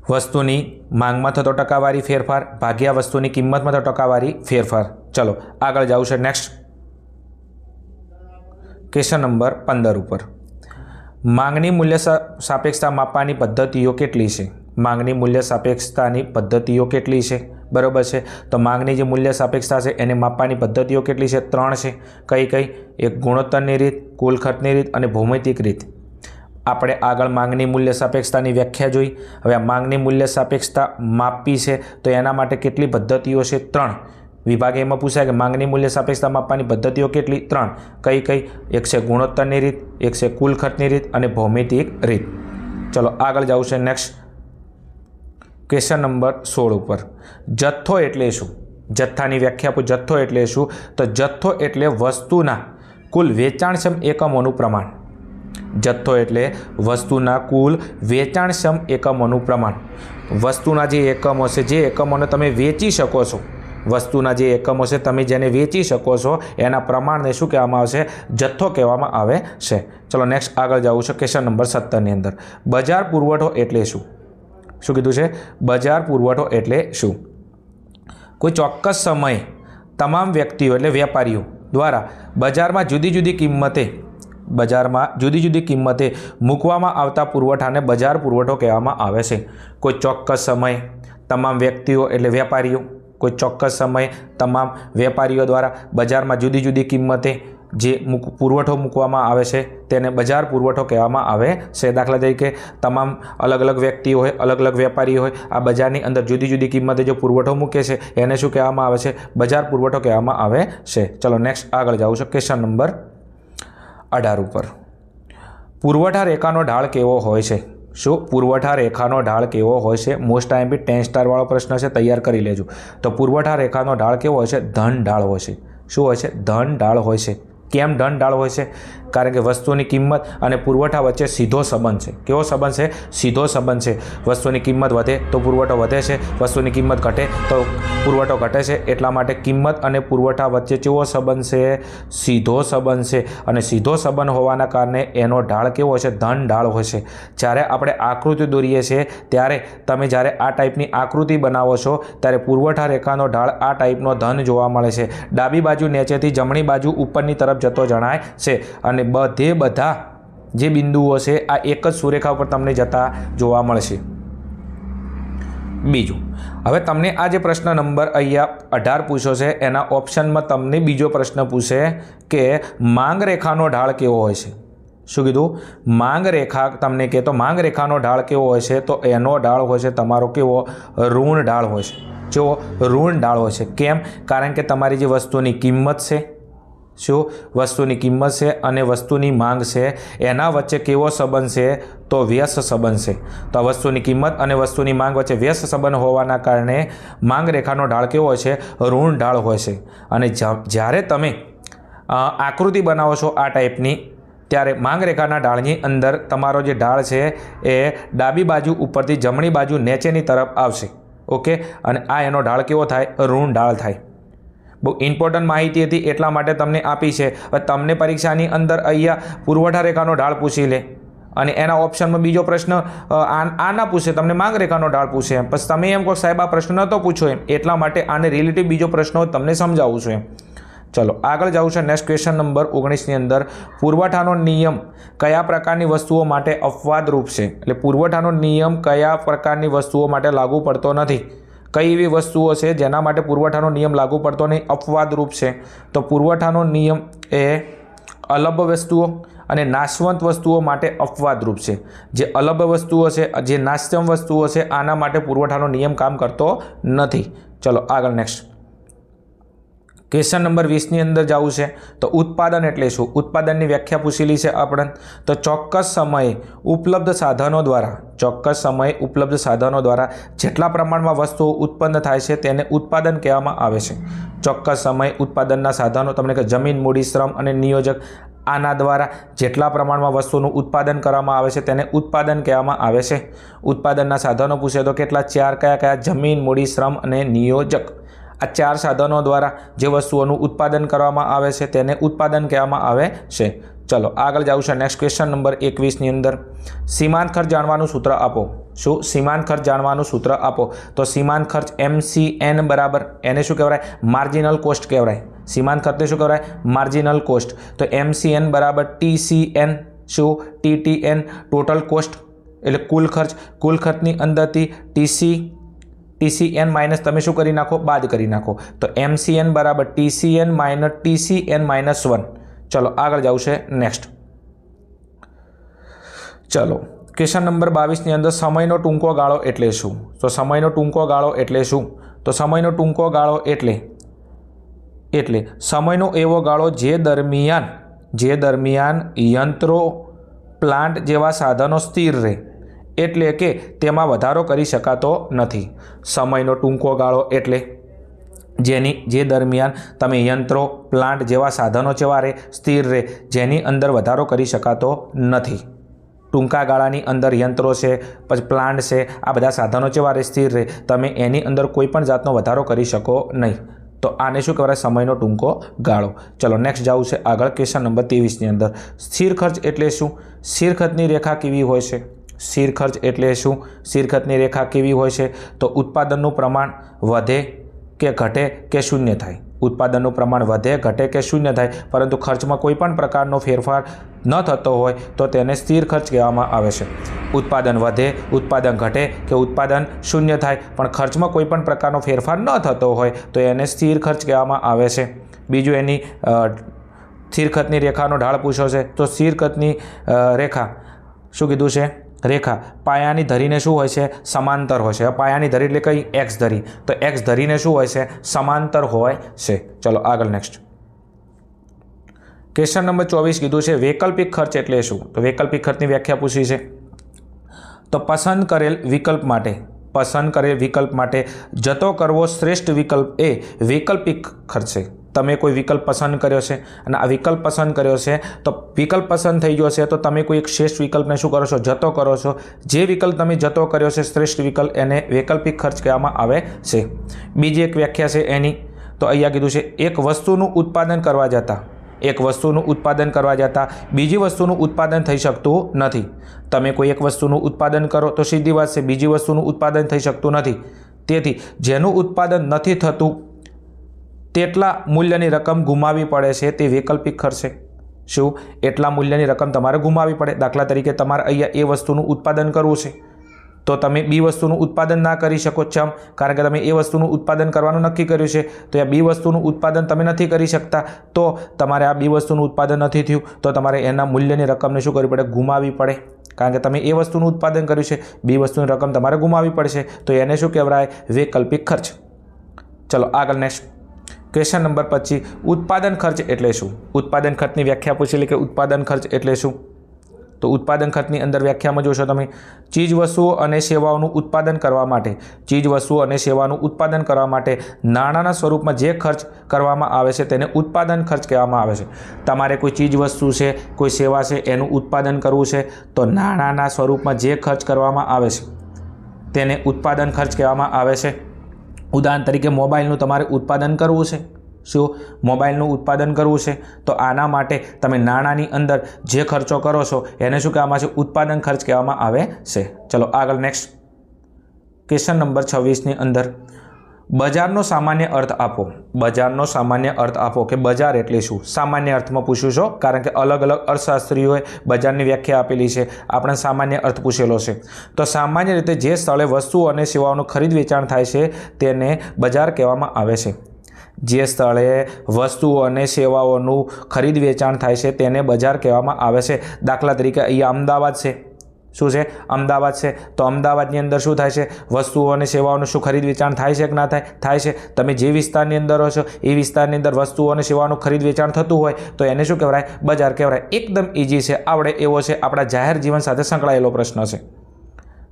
વસ્તુની માંગમાં થતો ટકાવારી ફેરફાર ભાગ્યા વસ્તુની કિંમતમાં થતો ટકાવારી ફેરફાર. ચલો આગળ જાવું છે નેક્સ્ટ. ક્વેશ્ચન નંબર 15 ઉપર માંગની મૂલ્ય સાપેક્ષતા માપવાની પદ્ધતિઓ કેટલી છે? માંગની મૂલ્ય સાપેક્ષતાની પદ્ધતિઓ કેટલી છે? બરાબર છે. તો માંગની જે મૂલ્ય સાપેક્ષતા છે એને માપવાની પદ્ધતિઓ કેટલી છે? 3 છે. કઈ કઈ? એક ગુણોત્તરની રીત, કુલ ખર્ચની રીત અને ભૌમિતિક રીત. આપણે આગળ માંગની મૂલ્ય સાપેક્ષતાની વ્યાખ્યા જોઈ. હવે આ માંગની મૂલ્ય સાપેક્ષતા માપવી છે તો એના માટે કેટલી પદ્ધતિઓ છે? 3. વિભાગ એમાં પૂછાય કે માંગની મૂલ્ય સાપેક્ષતા માપવાની પદ્ધતિઓ કેટલી? 3. કઈ કઈ? એક છે ગુણોત્તરની રીત, એક છે કુલ ખર્ચની રીત અને ભૌમિતિક રીત. ચલો આગળ જવું છે નેક્સ્ટ. ક્વેશ્ચન નંબર 16 ઉપર જથ્થો એટલે શું? જથ્થાની વ્યાખ્યા આપો. જથ્થો એટલે શું? તો જથ્થો એટલે વસ્તુના કુલ વેચાણક્ષમ એકમોનું પ્રમાણ. જથ્થો એટલે વસ્તુના કુલ વેચાણક્ષમ એકમોનું પ્રમાણ. વસ્તુના જે એકમો છે, જે એકમોને તમે વેચી શકો છો, વસ્તુના જે એકમો છે તમે જેને વેચી શકો છો એના પ્રમાણને શું કહેવામાં આવશે? જથ્થો કહેવામાં આવે છે. ચલો નેક્સ્ટ આગળ જવું છે ક્વેશ્ચન નંબર 17ની અંદર બજાર પુરવઠો એટલે શું? શું કીધું છે? બજાર પુરવઠો એટલે શું? કોઈ ચોક્કસ સમયે તમામ વ્યક્તિઓ એટલે વેપારીઓ દ્વારા બજારમાં જુદી જુદી કિંમતે મૂકવામાં આવતા પુરવઠાને બજાર પુરવઠો કહેવામાં આવે છે. કોઈ ચોક્કસ સમયે તમામ વ્યક્તિઓ એટલે વેપારીઓ, કોઈ ચોક્કસ સમયે તમામ વેપારીઓ દ્વારા બજારમાં જુદી કિંમતે જે પુરવઠો મૂકવામાં આવે છે તેને બજાર પુરવઠો કહેવામાં આવે છે. દાખલા તરીકે તમામ અલગ અલગ વ્યક્તિઓ હોય, અલગ અલગ વેપારીઓ હોય, આ બજારની અંદર જુદી કિંમતે જો પુરવઠો મૂકે છે એને શું કહેવામાં આવે છે? બજાર પુરવઠો કહેવામાં આવે છે. ચલો નેક્સ્ટ આગળ જવું છે ક્વેશ્ચન નંબર 18 ઉપર પુરવઠા રેખાનો ઢાળ કેવો હોય છે? શું? પુરવઠા રેખાનો ઢાળ કેવો હોય છે? મોસ્ટ આઈએમપી 10 સ્ટાર વાળો પ્રશ્ન છે, તૈયાર કરી લેજો. તો પુરવઠા રેખાનો ઢાળ કેવો હોય છે? ધન ઢાળ હોય છે. શું હોય છે? ધન ઢાળ હોય છે. કેમ ધન ઢાળ હોય છે? કારણ કે વસ્તુની કિંમત અને પુરવઠા વચ્ચે સીધો સંબંધ છે. કેવો સંબંધ છે? સીધો સંબંધ છે. વસ્તુની કિંમત વધે તો પુરવઠો વધે છે, વસ્તુની કિંમત ઘટે તો પુરવઠો ઘટે છે. એટલા માટે કિંમત અને પુરવઠા વચ્ચે કેવો સંબંધ છે? સીધો સંબંધ છે. અને સીધો સંબંધ હોવાના કારણે એનો ઢાળ કેવો હોય છે? ધન ઢાળ હોય છે. જ્યારે આપણે આકૃતિ દોરીએ છીએ ત્યારે તમે જ્યારે આ ટાઈપની આકૃતિ બનાવો છો ત્યારે પુરવઠા રેખાનો ઢાળ આ ટાઈપનો ધન જોવા મળે છે. ડાબી બાજુ નીચેથી જમણી બાજુ ઉપરની તરફ જતો જણાય છે અને બધા જે બિંદુઓ છે આ એક જ સુરેખા ઉપર તમને જતા જોવા મળશે. બીજું, હવે તમને આ જે પ્રશ્ન નંબર અહીંયા 18 પૂછ્યો છે એના ઓપ્શનમાં તમને બીજો પ્રશ્ન પૂછે કે માંગ રેખાનો ઢાળ કેવો હોય છે? શું કીધું? માંગ રેખા તમને કહે તો માંગ રેખાનો ઢાળ કેવો હોય છે? તો એનો ઢાળ હોય છે તમારો કેવો? ઋણ ઢાળ હોય છે. જો ઋણ ઢાળ હોય છે. કેમ? કારણ કે તમારી જે વસ્તુની કિંમત છે, શું વસ્તુની કિંમત છે અને વસ્તુની માંગ છે એના વચ્ચે કેવો સંબંધ છે? તો વ્યસ્ત સંબંધ છે. તો આ વસ્તુની કિંમત અને વસ્તુની માંગ વચ્ચે વ્યસ્ત સંબંધ હોવાના કારણે માંગ રેખાનો ઢાળ કેવો હોય છે? ઋણ ઢાળ હોય છે. અને જ્યારે તમે આકૃતિ બનાવો છો આ ટાઈપની ત્યારે માંગ રેખાના ઢાળની અંદર તમારો જે ઢાળ છે એ ડાબી બાજુ ઉપરથી જમણી બાજુ નીચેની તરફ આવશે. ઓકે, અને આ એનો ઢાળ કેવો થાય? ઋણ ઢાળ થાય. બહુ ઇમ્પોર્ટન્ટ માહિતી હતી એટલા માટે તમને આપી છે. હવે તમને પરીક્ષાની અંદર અહીંયા પુરવઠા રેખાનો ઢાળ પૂછી લે અને એના ઓપ્શનમાં બીજો પ્રશ્ન આ ના પૂછે, તમને માંગ રેખાનો ઢાળ પૂછે એમ. પછી તમે એમ કહો સાહેબ આ પ્રશ્ન નહોતો પૂછો એમ, એટલા માટે આને રિલેટિવ બીજો પ્રશ્ન તમને સમજાવું છું એમ. ચલો આગળ જવું છે. નેક્સ્ટ ક્વેશ્ચન નંબર 19ની અંદર પુરવઠાનો નિયમ કયા પ્રકારની વસ્તુઓ માટે અપવાદરૂપ છે? એટલે પુરવઠાનો નિયમ કયા પ્રકારની વસ્તુઓ માટે લાગુ પડતો નથી? કઈ એવી વસ્તુઓ છે જેના માટે પુરવઠાનો નિયમ લાગુ પડતો નહીં, અપવાદરૂપ છે? તો પુરવઠાનો નિયમ એ અલભ્ય વસ્તુઓ અને નાશવંત વસ્તુઓ માટે અપવાદરૂપ છે. જે અલભ્ય વસ્તુઓ છે, જે નાશવંત વસ્તુઓ છે, આના માટે પુરવઠાનો નિયમ કામ કરતો નથી. ચલો આગળ નેક્સ્ટ ક્વેશ્ચન નંબર 20ની અંદર જવું છે. તો ઉત્પાદન એટલે શું? ઉત્પાદનની વ્યાખ્યા પૂછેલી છે આપણે. તો ચોક્કસ સમયે ઉપલબ્ધ સાધનો દ્વારા જેટલા પ્રમાણમાં વસ્તુઓ ઉત્પન્ન થાય છે તેને ઉત્પાદન કહેવામાં આવે છે. ચોક્કસ સમય ઉત્પાદનના સાધનો, તમને કે જમીન, મૂડી, શ્રમ અને નિયોજક, આના દ્વારા જેટલા પ્રમાણમાં વસ્તુનું ઉત્પાદન કરવામાં આવે છે તેને ઉત્પાદન કહેવામાં આવે છે. ઉત્પાદનના સાધનો પૂછે તો કેટલા? 4. કયા? જમીન, મૂડી, શ્રમ અને નિયોજક. આ 4 સાધનો દ્વારા જે વસ્તુઓનું ઉત્પાદન કરવામાં આવે છે તેને ઉત્પાદન કહેવામાં આવે છે. ચલો આગળ જવું છે. નેક્સ્ટ ક્વેશ્ચન નંબર 21ની અંદર સીમાંત ખર્ચ જાણવાનું સૂત્ર આપો. શું? સીમાંત ખર્ચ જાણવાનું સૂત્ર આપો. તો સીમાંત ખર્ચ MCN બરાબર એને શું કહેવાય? માર્જિનલ કોસ્ટ કહેવાય. સીમાંત ખર્ચને શું કહેવાય? Marginal cost. તો MCN બરાબર TCN, શું? TTN ટોટલ કોસ્ટ એટલે કુલ ખર્ચ. કુલ ખર્ચની અંદરથી TCN માઇનસ તમે શું કરી નાખો? બાદ કરી નાખો. તો MCN બરાબર TCN માઇનસ TCN માઇનસ 1. ચલો આગળ જવું છે. નેક્સ્ટ ચલો ક્વેશ્ચન નંબર 22ની અંદર સમયનો ટૂંકો ગાળો એટલે શું? તો સમયનો ટૂંકો ગાળો એટલે શું? તો સમયનો ટૂંકો ગાળો એટલે સમયનો એવો ગાળો જે દરમિયાન યંત્રો, પ્લાન્ટ જેવા સાધનો સ્થિર રહે, એટલે કે તેમાં વધારો કરી શકાતો નથી. સમયનો ટૂંકો ગાળો એટલે જે દરમિયાન તમે યંત્રો, પ્લાન્ટ જેવા સાધનો જેવા રહે, સ્થિર રહે, જેની અંદર વધારો કરી શકાતો નથી. ટૂંકા ગાળાની અંદર યંત્રો છે, પછી પ્લાન્ટ છે, આ બધા સાધનો જેવા રહે, સ્થિર રહે, તમે એની અંદર કોઈ પણ જાતનો વધારો કરી શકો નહીં. તો આને શું કહેવાય? સમયનો ટૂંકો ગાળો. ચલો નેક્સ્ટ જવું છે આગળ. ક્વેશ્ચન નંબર 23ની અંદર સ્થિર ખર્ચ એટલે શું? સ્થિર ખર્ચની રેખા કેવી હોય છે? સ્થિર ખર્ચ એટલે શું? સ્થિર ખર્ચની રેખા કેવી હોય છે? તો ઉત્પાદનનું પ્રમાણ વધે કે ઘટે કે શૂન્ય થાય. ઉત્પાદનનું પ્રમાણ વધે, ઘટે કે શૂન્ય થાય, પરંતુ ખર્ચમાં કોઈ પણ પ્રકારનો ફેરફાર ન થતો હોય તો તેને સ્થિર ખર્ચ કહેવામાં આવે છે. ઉત્પાદન વધે, ઉત્પાદન ઘટે કે ઉત્પાદન શૂન્ય થાય પણ ખર્ચમાં કોઈ પણ પ્રકારનો ફેરફાર ન થતો હોય તો એને સ્થિર ખર્ચ કહેવામાં આવે છે. બીજું એની સ્થિર ખર્ચની રેખાનો ઢાળ પૂછ્યો છે. તો સ્થિર ખર્ચની રેખા શું કીધું છે? રેખા પાયાની ધરીને શું હોય છે? સમાંતર હોય છે. પાયાની ધરી એટલે કઈ? X ધરી. તો X ધરીને શું હોય છે? સમાંતર હોય છે. ચલો આગળ નેક્સ્ટ ક્વેશ્ચન નંબર 24 કીધું છે વૈકલ્પિક ખર્ચ એટલે શું? તો વૈકલ્પિક ખર્ચની વ્યાખ્યા પૂછી છે. તો પસંદ કરેલ વિકલ્પ માટે જતો કરવો શ્રેષ્ઠ વિકલ્પ એ વૈકલ્પિક ખર્ચ છે. તમે કોઈ વિકલ્પ પસંદ કર્યો છે અને આ વિકલ્પ પસંદ કર્યો છે, તો વિકલ્પ પસંદ થઈ ગયો છે તો તમે કોઈ એક શ્રેષ્ઠ વિકલ્પને શું કરો છો? જતો કરો છો. જે વિકલ્પ તમે જતો કર્યો છે, શ્રેષ્ઠ વિકલ્પ, એને વૈકલ્પિક ખર્ચ કહેવામાં આવે છે. બીજી એક વ્યાખ્યા છે એની, તો અહીંયા કીધું છે એક વસ્તુનું ઉત્પાદન કરવા જતાં બીજી વસ્તુનું ઉત્પાદન થઈ શકતું નથી. તમે કોઈ એક વસ્તુનું ઉત્પાદન કરો તો સીધી વાત છે બીજી વસ્તુનું ઉત્પાદન થઈ શકતું નથી. તેથી જેનું ઉત્પાદન નથી થતું તેટલા મૂલ્યની રકમ ગુમાવવી પડે છે, તે વૈકલ્પિક ખર્ચ છે. શું? એટલા મૂલ્યની રકમ તમારે ગુમાવવી પડે. દાખલા તરીકે તમારે અહીંયા એ વસ્તુનું ઉત્પાદન કરવું છે તો તમે બી વસ્તુનું ઉત્પાદન ના કરી શકો. ચમ? કારણ કે તમે એ વસ્તુનું ઉત્પાદન કરવાનું નક્કી કર્યું છે, તો આ બી વસ્તુનું ઉત્પાદન તમે નથી કરી શકતા, તો તમારે આ બી વસ્તુનું ઉત્પાદન નથી થયું તો તમારે એના મૂલ્યની રકમને શું કરવી પડે? ગુમાવવી પડે. કારણ કે તમે એ વસ્તુનું ઉત્પાદન કર્યું છે, બી વસ્તુની રકમ તમારે ગુમાવવી પડશે, તો એને શું કહેવાય? વૈકલ્પિક ખર્ચ. ચલો આગળ નેક્સ્ટ ક્વેશ્ચન નંબર 25 ઉત્પાદન ખર્ચ એટલે શું? ઉત્પાદન ખર્ચની વ્યાખ્યા પૂછેલી કે ઉત્પાદન ખર્ચ એટલે શું? તો ઉત્પાદન ખર્ચની અંદર વ્યાખ્યામાં જોશો તમે ચીજ વસ્તુઓ અને સેવાઓનું ઉત્પાદન કરવા માટે નાણાંના સ્વરૂપમાં જે ખર્ચ કરવામાં આવે છે તેને ઉત્પાદન ખર્ચ કહેવામાં આવે છે. તમારે કોઈ ચીજ વસ્તુ છે, કોઈ સેવા છે, એનું ઉત્પાદન કરવું છે તો નાણાંના સ્વરૂપમાં જે ખર્ચ કરવામાં આવે છે તેને ઉત્પાદન ખર્ચ કહેવામાં આવે છે. ઉદાહરણ તરીકે મોબાઈલનું તમારે ઉત્પાદન કરવું છે, શું મોબાઈલનું ઉત્પાદન કરવું છે તો આના માટે તમે નાણાંની અંદર જે ખર્ચો કરો છો એને શું કહેવામાં આવે છે? ઉત્પાદન ખર્ચ કહેવામાં આવે છે. ચલો આગળ નેક્સ્ટ ક્વેશ્ચન નંબર 26ની અંદર બજારનો સામાન્ય અર્થ આપો. બજારનો સામાન્ય અર્થ આપો કે બજાર એટલે શું? સામાન્ય અર્થમાં પૂછ્યું છો, કારણ કે અલગ અલગ અર્થશાસ્ત્રીઓએ બજારની વ્યાખ્યા આપેલી છે. આપણે સામાન્ય અર્થ પૂછેલો છે. તો સામાન્ય રીતે જે સ્થળે વસ્તુઓ અને સેવાઓનું ખરીદ વેચાણ થાય છે તેને બજાર કહેવામાં આવે છે. જે સ્થળે વસ્તુઓ અને સેવાઓનું ખરીદ વેચાણ થાય છે તેને બજાર કહેવામાં આવે છે. દાખલા તરીકે અહીંયા અમદાવાદ છે. શું છે? અમદાવાદ છે. તો અમદાવાદની અંદર શું થાય છે? વસ્તુઓ અને સેવાઓનું શું ખરીદ વેચાણ થાય છે કે ના થાય? થાય છે. તમે જે વિસ્તારની અંદર રહો છો એ વિસ્તારની અંદર વસ્તુઓ અને સેવાઓનું ખરીદ વેચાણ થતું હોય તો એને શું કહેવાય? બજાર કહેવાય. એકદમ ઇઝી છે, આવડે એવો છે, આપણા જાહેર જીવન સાથે સંકળાયેલો પ્રશ્ન છે.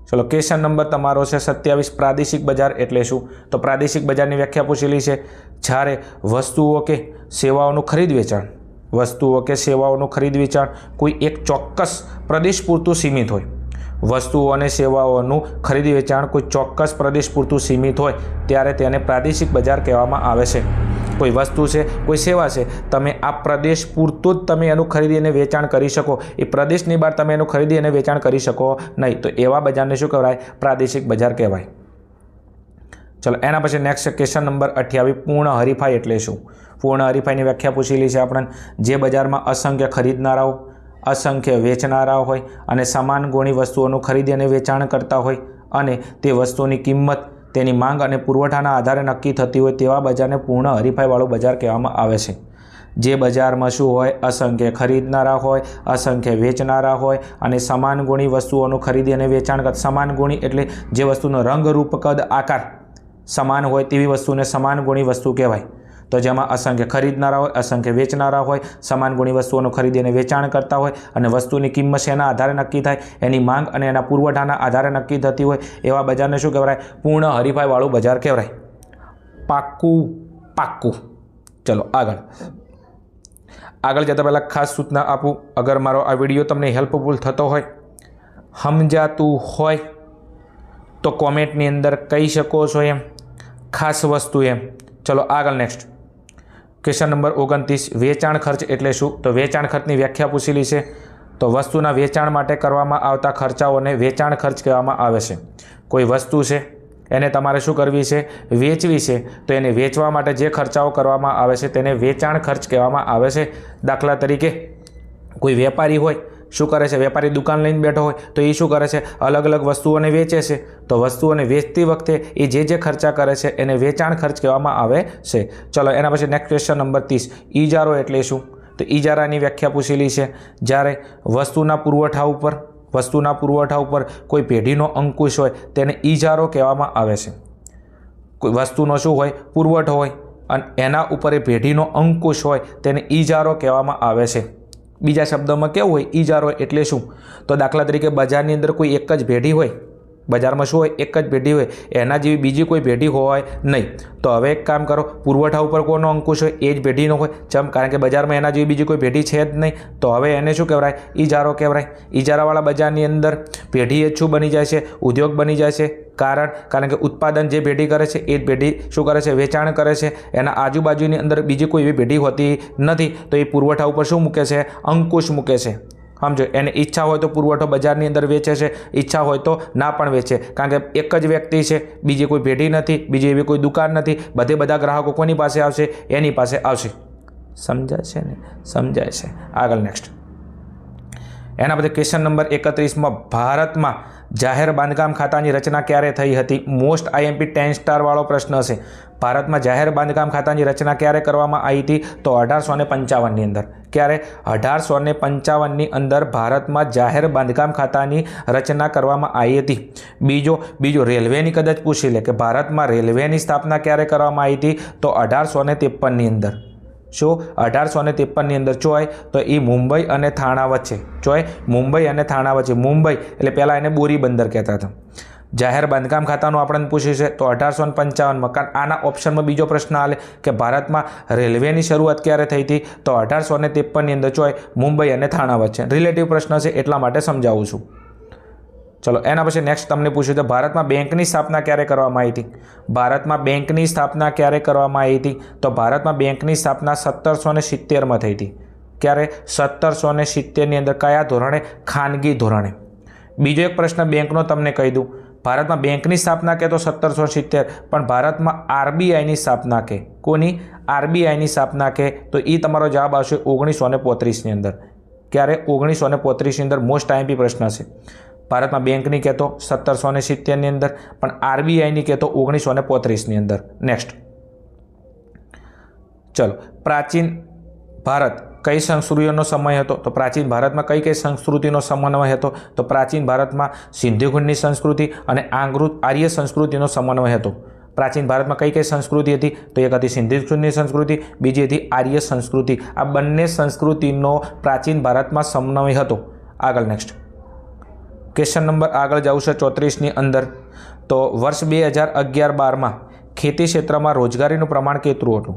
ચલો ક્વેશ્ચન નંબર તમારો છે 27. પ્રાદેશિક બજાર એટલે શું? તો પ્રાદેશિક બજારની વ્યાખ્યા પૂછેલી છે. જ્યારે વસ્તુઓ કે સેવાઓનું ખરીદ વેચાણ, વસ્તુઓ કે સેવાઓનું ખરીદ વેચાણ કોઈ એક ચોક્કસ પ્રદેશ પૂરતું સીમિત હોય, વસ્તુઓ અને સેવાઓનું ખરીદ વેચાણ કોઈ ચોક્કસ પ્રદેશ પૂરતું સીમિત હોય ત્યારે તેને પ્રાદેશિક બજાર કહેવામાં આવે છે. કોઈ વસ્તુ છે, કોઈ સેવા છે, તમે આ પ્રદેશ પૂરતું જ તમે એનું ખરીદી અને વેચાણ કરી શકો. એ પ્રદેશની બહાર તમે એનું ખરીદી અને વેચાણ કરી શકો નહીં. તો એવા બજારને શું કહેવાય? પ્રાદેશિક બજાર કહેવાય. ચલો એના પછી નેક્સ્ટ ક્વેશ્ચન નંબર 28. પૂર્ણ હરીફાઈ એટલે શું? પૂર્ણ હરીફાઈની વ્યાખ્યા પૂછેલી છે આપણને. જે બજારમાં અસંખ્ય ખરીદનારાઓ, અસંખ્ય વેચનારાઓ હોય અને સમાન ગુણી વસ્તુઓનું ખરીદી અને વેચાણ કરતા હોય અને તે વસ્તુની કિંમત તેની માંગ અને પુરવઠાના આધારે નક્કી થતી હોય તેવા બજારને પૂર્ણ હરીફાઈવાળું બજાર કહેવામાં આવે છે. જે બજારમાં શું હોય? અસંખ્ય ખરીદનારા હોય, અસંખ્ય વેચનારા હોય અને સમાન ગુણી વસ્તુઓનું ખરીદી અને વેચાણ કરતા. સમાન ગુણી એટલે જે વસ્તુનો રંગ, રૂપ, કદ, આકાર સમાન હોય તેવી વસ્તુને સમાન ગુણી વસ્તુ કહેવાય. તો જેમાં અસંખ્ય ખરીદનારા હોય, અસંખ્ય વેચનારા હોય, સમાન ગુણી વસ્તુઓનું ખરીદી અને વેચાણ કરતા હોય અને વસ્તુની કિંમત શેના આધારે નક્કી થાય? એની માંગ અને એના પુરવઠાના આધારે નક્કી થતી હોય એવા બજારને શું કહેવાય? પૂર્ણ હરીફાઈવાળું બજાર કહેવાય. પાક્કું પાક્કું. ચલો આગળ જતાં પહેલાં ખાસ સૂચના આપું. અગર મારો આ વિડીયો તમને હેલ્પફુલ થતો હોય, સમજાતું હોય તો કોમેન્ટની અંદર કહી શકો છો એમ ખાસ વસ્તુ એમ. ચલો આગળ નેક્સ્ટ ક્વેશ્ચન નંબર 29. વેચાણ ખર્ચ એટલે શું? તો વેચાણ ખર્ચની વ્યાખ્યા પૂછેલી છે. તો વસ્તુના વેચાણ માટે કરવામાં આવતા ખર્ચાઓને વેચાણ ખર્ચ કહેવામાં આવે છે. કોઈ વસ્તુ છે એને તમારે શું કરવી છે? વેચવી છે. તો એને વેચવા માટે જે ખર્ચાઓ કરવામાં આવે છે તેને વેચાણ ખર્ચ કહેવામાં આવે છે. દાખલા તરીકે કોઈ વેપારી હોય, શું કરે છે? વેપારી દુકાન લઈને બેઠો હોય તો એ શું કરે છે? અલગ અલગ વસ્તુઓને વેચે છે. તો વસ્તુઓને વેચતી વખતે એ જે ખર્ચા કરે છે એને વેચાણ ખર્ચ કહેવામાં આવે છે. ચલો એના પછી નેક્સ્ટ ક્વેશ્ચન નંબર 30. ઇજારો એટલે શું? તો ઇજારાની વ્યાખ્યા પૂછેલી છે. જ્યારે વસ્તુના પુરવઠા ઉપર કોઈ પેઢીનો અંકુશ હોય તેને ઇજારો કહેવામાં આવે છે. કોઈ વસ્તુનો શું હોય? પુરવઠો હોય અને એના ઉપર એ પેઢીનો અંકુશ હોય તેને ઇજારો કહેવામાં આવે છે. બીજા શબ્દોમાં કેવું હોય? ઇજારો એટલે શું? તો દાખલા તરીકે બજારની અંદર કોઈ એક જ પેઢી હોય, બજારમાં શું હોય? એક જ પેઢી હોય, એના જેવી બીજી કોઈ પેઢી હોય નહીં. તો હવે એક કામ કરો, પુરવઠા ઉપર કોનો અંકુશ હોય? એ જ પેઢીનો હોય. ચમ? કારણ કે બજારમાં એના જેવી બીજી કોઈ પેઢી છે જ નહીં. તો હવે એને શું કહેવાય? ઇજારો કહેવાય. ઇજારાવાળા બજારની અંદર પેઢી એ શું બની જાય છે? ઉદ્યોગ બની જાય છે. કારણ કે ઉત્પાદન જે પેઢી કરે છે એ જ પેઢી શું કરે છે? વેચાણ કરે છે. એના આજુબાજુની અંદર બીજી કોઈ એવી પેઢી હોતી નથી. તો એ પુરવઠા ઉપર શું મૂકે છે? અંકુશ મૂકે છે. સમજો, એને ઈચ્છા હોય તો પુરવઠો બજારની અંદર વેચે છે, ઈચ્છા હોય તો ના પણ વેચે. કારણ કે એક જ વ્યક્તિ છે, બીજી કોઈ પેઢી નથી, બીજી એવી કોઈ દુકાન નથી. બધા ગ્રાહકો કોની પાસે આવશે? એની પાસે આવશે. સમજાય છે ને? સમજાય છે. આગળ નેક્સ્ટ એના પછી ક્વેશ્ચન નંબર 31. ભારતમાં જાહેર બાંધકામ ખાતાની રચના ક્યારે થઈ હતી? મોસ્ટ IMP 10 સ્ટાર વાળો પ્રશ્ન છે. ભારતમાં જાહેર બાંધકામ ખાતાની રચના ક્યારે કરવામાં આવી હતી? તો 1855ની અંદર. ક્યારે? 1855ની અંદર ભારતમાં જાહેર બાંધકામ ખાતાની રચના કરવામાં આવી હતી. બીજો રેલવેની કદાચ પૂછી લે કે ભારતમાં રેલવેની સ્થાપના ક્યારે કરવામાં આવી હતી? તો 1853ની અંદર. શું? 1853ની અંદર. ચોય તો એ મુંબઈ અને થાણા વચ્ચે. ચોય મુંબઈ અને થાણા વચ્ચે. મુંબઈ એટલે પહેલાં એને બોરી બંદર કહેતા હતા. જાહેર બાંધકામ ખાતાનું આપણને પૂછ્યું છે તો 1855માં. કારણ આના ઓપ્શનમાં બીજો પ્રશ્ન આલે કે ભારતમાં રેલવેની શરૂઆત ક્યારે થઈ હતી? તો 1853ની અંદર. ચોય મુંબઈ અને થાણા વચ્ચે. રિલેટિવ પ્રશ્ન છે એટલા માટે સમજાવું છું. चलो एना पछी नेक्स्ट तमने पूछ्युं तो भारत में बेंकनी स्थापना क्यारे करवामां आई थी? भारत में बेंकनी स्थापना क्यारे करवामां आई थी? तो भारत में बेंकनी स्थापना 1770 में थई थी। क्यारे? 1770 ની અંદર कया धोरणे? खानगी धोरणे। बीजो एक प्रश्न बेंकनो तमने कही दूँ। भारत में बेंकनी स्थापना के तो 1770, पण भारत में आरबीआई की स्थापना के कोनी? आरबीआई की स्थापना के तो ये तमारो जवाब आवशे 1935 ની અંદર। क्यारे? 1935 ની અંદર मोस्ट आईएमपी प्रश्न है। भारत में बेंकनी कहतो 1770 ની અંદર, पण आरबीआई ની कहतो 1935 ની અંદર। नेक्स्ट चलो, प्राचीन भारत कई संस्कृतिओं समय हतो? तो प्राचीन भारत में कई कई संस्कृतिओं समन्वय हतो? तो प्राचीन भारत में सिंधुखंडनी संस्कृति और आर्य संस्कृतिओं समन्वय हतो। प्राचीन भारत में कई कई संस्कृति हती? तो एक हती सिंधुखंडनी संस्कृति, बीजी हती आर्य संस्कृति। आ बंने संस्कृतिनो प्राचीन भारत में समन्वय हतो। आगळ नेक्स्ट क्वेश्चन नंबर आगळ जावुं छे 34 ની અંદર। तो वर्ष 2011-12 में खेती क्षेत्र में रोजगारीनुं प्रमाण केटલું हतुं?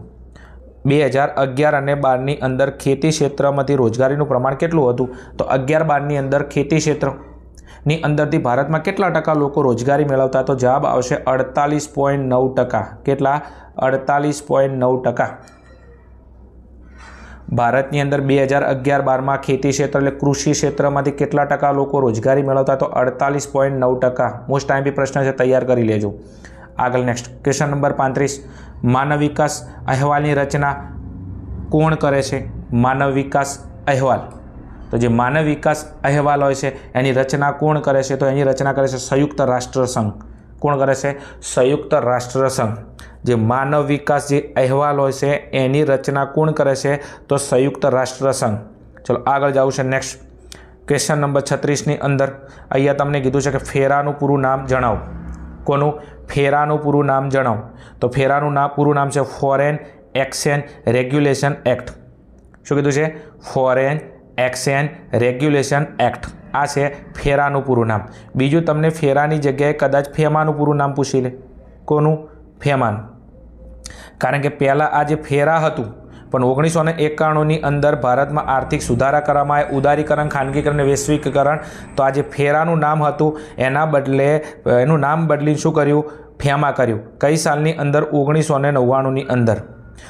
2011 અને 12 ની અંદર ખેતી ક્ષેત્રમાંથી રોજગારીનું પ્રમાણ કેટલું હતું? તો 11-12 ની અંદર ખેતી ક્ષેત્રની અંદરથી ભારતમાં કેટલા ટકા લોકો રોજગારી મેળવતા? તો જવાબ આવશે 48.9%। કેટલા? 48.9%। ભારતની અંદર 2011-12 માં ખેતી ક્ષેત્ર એટલે કૃષિ ક્ષેત્રમાંથી કેટલા ટકા લોકો રોજગારી મેળવતા? તો 48.9%। મોસ્ટ આઈએમપી પ્રશ્ન છે, તૈયાર કરી લેજો। आगळ नेक्स्ट क्वेश्चन नंबर 35। मानव विकास अहेवालनी रचना कोण करे छे? मानव विकास अहेवाल, तो जे मानव विकास अहेवाल होय छे एनी रचना कोण करे छे? तो एनी रचना करे छे संयुक्त राष्ट्र संघ। कोण करे छे? संयुक्त राष्ट्र संघ। जे मानव विकास जे अहेवाल होय छे एनी रचना कोण करे छे? तो संयुक्त राष्ट्र संघ। चलो आगळ जावुं छे। नेक्स्ट क्वेश्चन नंबर 36 ની અંદર अहींया तमने कीधुं छे के फेरानुं पूरुं नाम जणावो। कोनु? फेरानुं पूरुं नाम जणावो। तो फेरानुं पूरुं नाम है फॉरेन एक्सचेंज रेग्युलेशन एक्ट। शुं कीधुं छे? Foreign exchange regulation act. आ छे फेरानुं पूरुं नाम। बीजुं तमने फेरानी जग्याए कदाच फेमानुं पूरुं नाम पूछी ले। कोनु? फेमानुं। कारण के पहला आ जे फेरा हतुं पण 1991 ની અંદર भारत में आर्थिक सुधारा करवामां आव्या, उदारीकरण, खानगीकरण, वैश्विकीकरण। तो आज फेरानुं नाम हतुं एना बदले एनुं नाम बदली शुं कर्युं? फेमा कर्युं। कई सालनी अंदर? 1999 ની अंदर।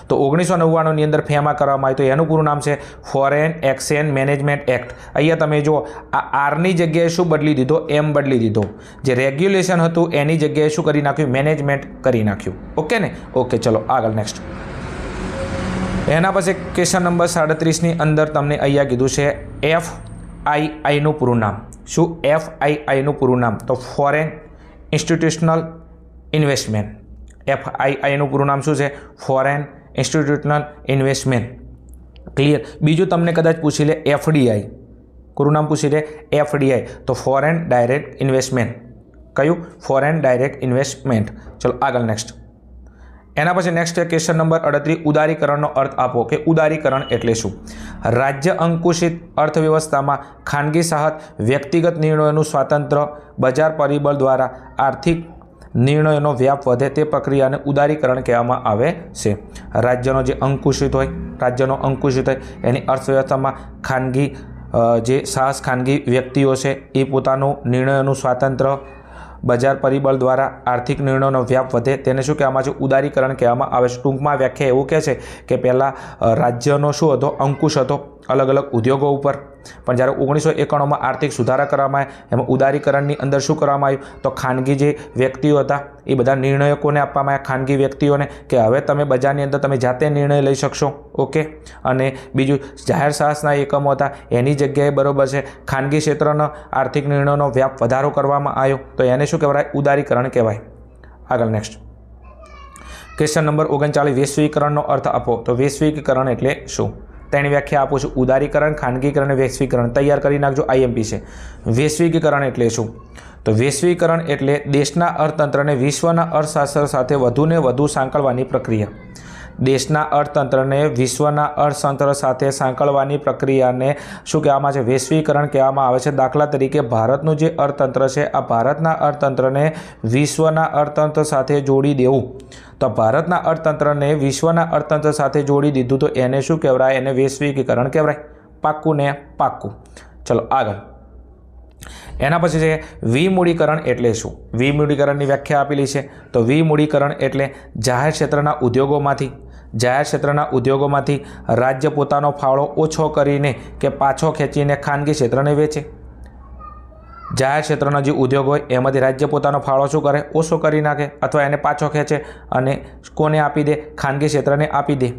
तो 1999 ની अंदर फेमा करवामां आव्युं। तो एनुं पूरुं नाम छे फॉरेन एक्सचेंज मैनेजमेंट एक्ट। अहींया तमे जुओ आ आरनी जग्याए शुं बदली दीधो? एम बदली दीधो। जे रेग्युलेशन हतुं एनी जग्याए शुं करी नाख्युं? मैनेजमेंट करी नाख्युं। ओके ने? ओके, चलो आगळ नेक्स्ट। एना पछी क्वेश्चन नंबर 37 ની અંદર तमने अहींया कीधुं छे FII નું પૂરું નામ। શું FII નું પૂરું નામ? તો ફોરેન ઇન્સ્ટિટ્યુશનલ ઇન્વેસ્ટમેન્ટ। FII નું પૂરું નામ શું છે? Foreign institutional investment. ક્લિયર? બીજું તમને કદાચ પૂછી લે FDI, પૂરું નામ પૂછી લે FDI, તો ફોરેન ડાયરેક્ટ ઇન્વેસ્ટમેન્ટ। કયું? Foreign direct investment. ચલો આગળ नेक्स्ट। एना पछी नेक्स्ट क्वेश्चन नंबर 38। उदारीकरणनो अर्थ आपो के उदारीकरण एटले शुं? राज्य अंकुशित अर्थव्यवस्था में खानगी साहत, व्यक्तिगत निर्णयों स्वातंत्र्य, बजार परिबळ द्वारा आर्थिक निर्णयों व्याप वधे ते प्रक्रिया ने उदारीकरण कहेवामां आवे छे। राज्यनो जे अंकुशित होय, राज्यनो अंकुशित होय एनी अर्थव्यवस्था में खानगी जे साहस खानगी व्यक्तिओ छे ए पोतानो निर्णयों स्वातंत्र्य, बजार परिबळ द्वारा आर्थिक निर्णयों व्याप वधे तेने शुं कहेवामां आवे छे? उदारीकरण कहेवामां आवे छे। टूंकमां व्याख्या एवुं कहे छे के पहेला राज्यनो शुं हतो? अंकुश हतो अलग अलग उद्योगों पर, पण ज्यारे 1991 में आर्थिक सुधारा करवामां आव्या एमां उदारीकरणनी अंदर शुं करवामां आव्युं? तो खानगी जे व्यक्तिओ हता ए बधा निर्णयो कोने आपवामां आव्या? खानगी व्यक्तिओने, के हवे तमे बजारनी अंदर तमे जाते निर्णय लई शकशो। ओके। अने बीजुं जाहेर साहसना एकमो हता एनी जग्याए बरोबर छे खानगी क्षेत्रनो आर्थिक निर्णयोनो व्याप वधारो करवामां आव्यो, तो एने शुं कहेवाय? उदारीकरण कहेवाय। आगळ नेक्स्ट क्वेश्चन नंबर 39। वैश्विकीकरणनो अर्थ आपो। तो वैश्विकीकरण एटले शुं? तेनी व्याख्या आपो छुं। उदारीकरण, खानगीकरण, वैश्विकीकरण। तैयार करी नाखजो, IMP छे। वैश्विकीकरण एटले शुं? तो वैश्विकीकरण एटले देशना अर्थतंत्रने विश्वना अर्थशास्त्र साथे वधुने वधु सांकळवानी प्रक्रिया। देशना अर्थतंत्रने विश्वना अर्थतंत्र साथे सांकळवानी प्रक्रियाने शुं कहेवामां आवे छे? वैश्विकीकरण कहेवामां आवे छे। दाखला तरीके भारतनुं जे अर्थतंत्र छे आ भारतना अर्थतंत्रने विश्वना अर्थतंत्र साथे जोड़ी देवुं। तो भारतना अर्थतंत्रने विश्वना अर्थतंत्र साथे जोड़ी दीधुं तो एने शुं कहेवाय? एने वैश्विकीकरण कहेवाय। पाक्कुं ने पाक्कुं। चलो आगळ એના પછી છે વિમૂડીકરણ એટલે શું? વિમૂડીકરણની વ્યાખ્યા આપેલી છે. તો વિમૂડીકરણ એટલે જાહેર ક્ષેત્રના ઉદ્યોગોમાંથી રાજ્ય પોતાનો ફાળો ઓછો કરીને કે પાછો ખેંચીને ખાનગી ક્ષેત્રને વેચે. જાહેર ક્ષેત્રના જે ઉદ્યોગ હોય એમાંથી રાજ્ય પોતાનો ફાળો શું કરે? ઓછો કરી નાખે અથવા એને પાછો ખેંચે અને કોને આપી દે? ખાનગી ક્ષેત્રને આપી દે.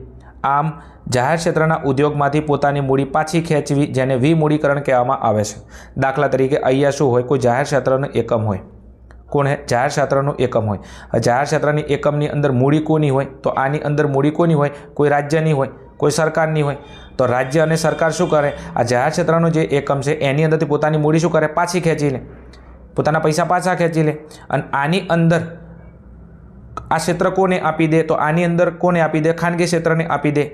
આમ જાહેર ક્ષેત્રના ઉદ્યોગમાંથી પોતાની મૂડી પાછી ખેંચવી, જેને વિમૂડીકરણ કહેવામાં આવે છે. દાખલા તરીકે અહીંયા શું હોય? કોઈ જાહેર ક્ષેત્રનું એકમ હોય. કોને? જાહેર ક્ષેત્રનું એકમ હોય. જાહેર ક્ષેત્રની એકમની અંદર મૂડી કોની હોય? તો આની અંદર મૂડી કોની હોય? કોઈ રાજ્યની હોય, કોઈ સરકારની હોય. તો રાજ્ય અને સરકાર શું કરે? આ જાહેર ક્ષેત્રનો જે એકમ છે એની અંદરથી પોતાની મૂડી શું કરે? પાછી ખેંચી લે, પોતાના પૈસા પાછા ખેંચી લે. અને આની અંદર આ ક્ષેત્ર કોને આપી દે? તો આની અંદર કોને આપી દે? ખાનગી ક્ષેત્રને આપી દે.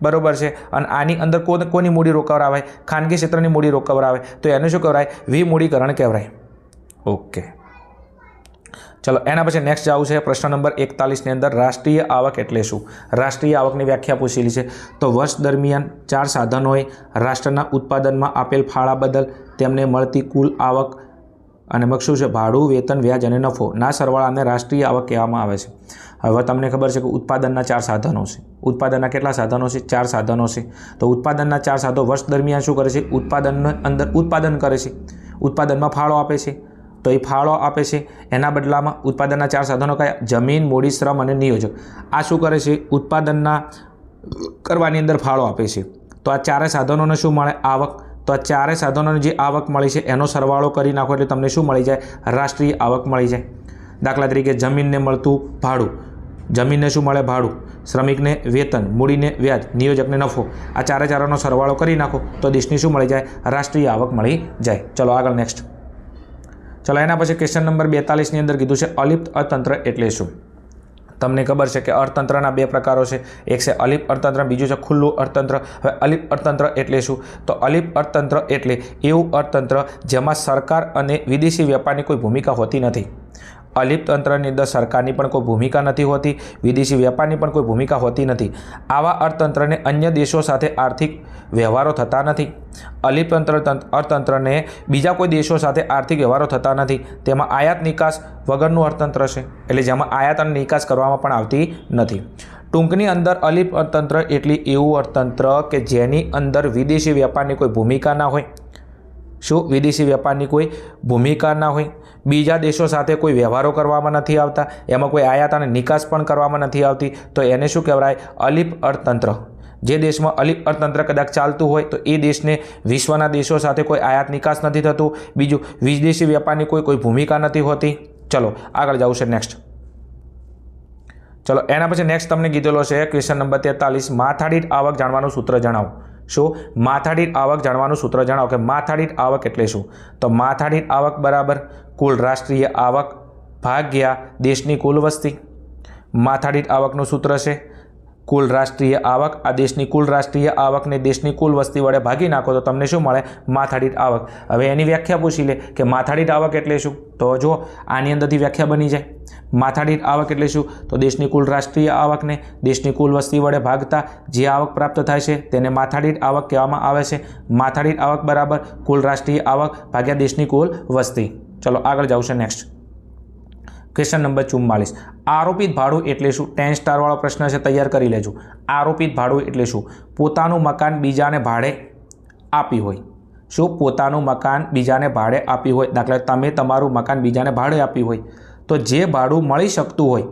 બરોબર છે. અને આની અંદર કોની મૂડી રોકવરાવે? ખાનગી ક્ષેત્રની મૂડી રોકવરાવે. તો એને શું કહેવાય? વિમૂડીકરણ કહેવાય. ઓકે, ચલો એના પછી નેક્સ્ટ જવું છે પ્રશ્ન નંબર 41ની અંદર રાષ્ટ્રીય આવક એટલે શું? રાષ્ટ્રીય આવકની વ્યાખ્યા પૂછેલી છે. તો વર્ષ દરમિયાન 4 સાધનોએ રાષ્ટ્રના ઉત્પાદનમાં આપેલ ફાળા બદલ તેમને મળતી કુલ આવક અને શું છે? ભાડું, વેતન, વ્યાજ અને નફો ના સરવાળાને રાષ્ટ્રીય આવક કહેવામાં આવે છે. હવે તમને ખબર છે કે ઉત્પાદનના 4 સાધનો છે. ઉત્પાદનના કેટલા સાધનો છે? 4 સાધનો છે. તો ઉત્પાદનના 4 સાધનો વર્ષ દરમિયાન શું કરે છે? ઉત્પાદનની અંદર ઉત્પાદન કરે છે, ઉત્પાદનમાં ફાળો આપે છે. તો એ ફાળો આપે છે એના બદલામાં ઉત્પાદનના 4 સાધનો કયા? જમીન, મૂડી, શ્રમ અને નિયોજક. આ શું કરે છે? ઉત્પાદનના કરવાની અંદર ફાળો આપે છે. તો આ 4 સાધનોને શું મળે? આવક. તો આ 4 સાધનોને જે આવક મળી છે એનો સરવાળો કરી નાખો એટલે તમને શું મળી જાય? રાષ્ટ્રીય આવક મળી જાય. દાખલા તરીકે જમીનને મળતું ભાડું, જમીનને શું મળે? ભાડું. શ્રમિકને વેતન, મૂડીને વ્યાજ, નિયોજકને નફો. આ 4નો સરવાળો કરી નાખો તો દેશની શું મળી જાય? રાષ્ટ્રીય આવક મળી જાય. ચલો આગળ નેક્સ્ટ. ચલો એના પછી ક્વેશ્ચન નંબર 42ની અંદર કીધું છે અલિપ્ત અર્થતંત્ર એટલે શું? તમને ખબર છે કે અર્થતંત્રના 2 પ્રકારો છે. એક છે અલિપ્ત અર્થતંત્ર, બીજું છે ખુલ્લું અર્થતંત્ર. હવે અલિપ્ત અર્થતંત્ર એટલે શું? તો અલિપ્ત અર્થતંત્ર એટલે એવું અર્થતંત્ર જેમાં સરકાર અને વિદેશી વેપારની કોઈ ભૂમિકા હોતી નથી. અલિપ્ત તંત્રની અંદર સરકારની પણ કોઈ ભૂમિકા નથી હોતી, વિદેશી વેપારની પણ કોઈ ભૂમિકા હોતી નથી. આવા અર્થતંત્રને અન્ય દેશો સાથે આર્થિક વ્યવહારો થતા નથી. અલિપ્ત અર્થતંત્રને બીજા કોઈ દેશો સાથે આર્થિક વ્યવહારો થતા નથી. તેમાં આયાત નિકાસ વગરનું અર્થતંત્ર છે, એટલે જેમાં આયાત અને નિકાસ કરવામાં પણ આવતી નથી. ટૂંકની અંદર અલિપ્ત અર્થતંત્ર એટલે એવું અર્થતંત્ર કે જેની અંદર વિદેશી વેપારની કોઈ ભૂમિકા ના હોય. શું? વિદેશી વેપારની કોઈ ભૂમિકા ના હોય. બીજા દેશો સાથે કોઈ વ્યવહારો કરવામાં નથી આવતા, એમાં કોઈ આયાત અને નિકાસ પણ કરવામાં નથી આવતી. તો એને શું કહેવાય? અલિપ્ત અર્થતંત્ર. જે દેશમાં અલિપ્ત અર્થતંત્ર કદાચ ચાલતું હોય તો એ દેશને વિશ્વના દેશો સાથે કોઈ આયાત નિકાસ નથી થતું. બીજું, વિદેશી વેપારની કોઈ ભૂમિકા નથી હોતી. ચલો આગળ જવું છે નેક્સ્ટ. ચલો એના પછી નેક્સ્ટ તમને કીધેલો છે ક્વેશ્ચન નંબર 43 માથાદીઠ આવક જાણવાનું સૂત્ર જણાવો. શું? માથાદીઠ આવક જાણવાનું સૂત્ર જણાવો કે માથાદીઠ આવક એટલે શું? તો માથાદીઠ આવક બરાબર કુલ રાષ્ટ્રીય આવક ભાગ્યા દેશની કુલ વસ્તી. માથાદીઠ આવકનું સૂત્ર છે કુલ રાષ્ટ્રીય આવક. આ દેશની કુલ રાષ્ટ્રીય આવકને દેશની કુલ વસ્તી વડે ભાગી નાખો તો તમને શું મળે? માથાદીઠ આવક. હવે એની વ્યાખ્યા પૂછી લે કે માથાદીઠ આવક એટલે શું? તો જો આની અંદરથી વ્યાખ્યા બની જાય. માથાદીઠ આવક એટલે શું? તો દેશની કુલ રાષ્ટ્રીય આવકને દેશની કુલ વસ્તી વડે ભાગતા જે આવક પ્રાપ્ત થાય છે તેને માથાદીઠ આવક કહેવામાં આવે છે. માથાદીઠ આવક બરાબર કુલ રાષ્ટ્રીય આવક ભાગ્યા દેશની કુલ વસ્તી. ચલો આગળ જાવ છે નેક્સ્ટ. ક્વેશ્ચન નંબર 44 આરોપિત ભાડું એટલે શું? 10 સ્ટાર વાળો પ્રશ્ન છે, તૈયાર કરી લેજો. આરોપિત ભાડું એટલે શું? પોતાનું મકાન બીજાને ભાડે આપી હોય. શું? પોતાનું મકાન બીજાને ભાડે આપી હોય. દાખલા તમે તમારું મકાન બીજાને ભાડે આપ્યું હોય તો જે ભાડું મળી શકતું હોય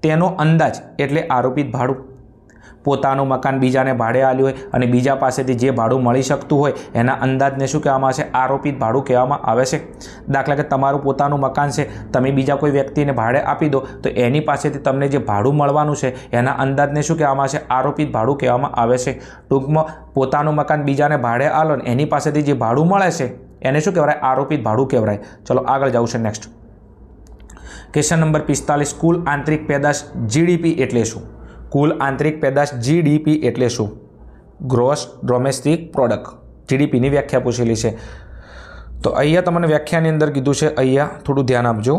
તેનો અંદાજ એટલે આરોપિત ભાડું. પોતાનું મકાન બીજાને ભાડે આપ્યું હોય અને બીજા પાસેથી જે ભાડું મળી શકતું હોય એના અંદાજને શું કહેવામાં આવે છે? આરોપિત ભાડું કહેવામાં આવે છે. દાખલા કે તમારું પોતાનું મકાન છે, તમે બીજા કોઈ વ્યક્તિને ભાડે આપી દો તો એની પાસેથી તમને જે ભાડું મળવાનું છે એના અંદાજને શું કહેવામાં આવે છે? આરોપિત ભાડું કહેવામાં આવે છે. ટૂંકમાં પોતાનું મકાન બીજાને ભાડે આલો ને એની પાસેથી જે ભાડું મળે છે એને શું કહેવાય? આરોપિત ભાડું કહેવાય. ચલો આગળ જવું છે નેક્સ્ટ. ક્વેશ્ચન નંબર 45 કુલ આંતરિક પેદાશ જીડીપી એટલે શું? કુલ આંતરિક પેદાશ જીડીપી એટલે શું? Gross domestic product. જીડીપીની વ્યાખ્યા પૂછેલી છે. તો અહીંયા તમને વ્યાખ્યાની અંદર કીધું છે, અહીંયા થોડું ધ્યાન આપજો.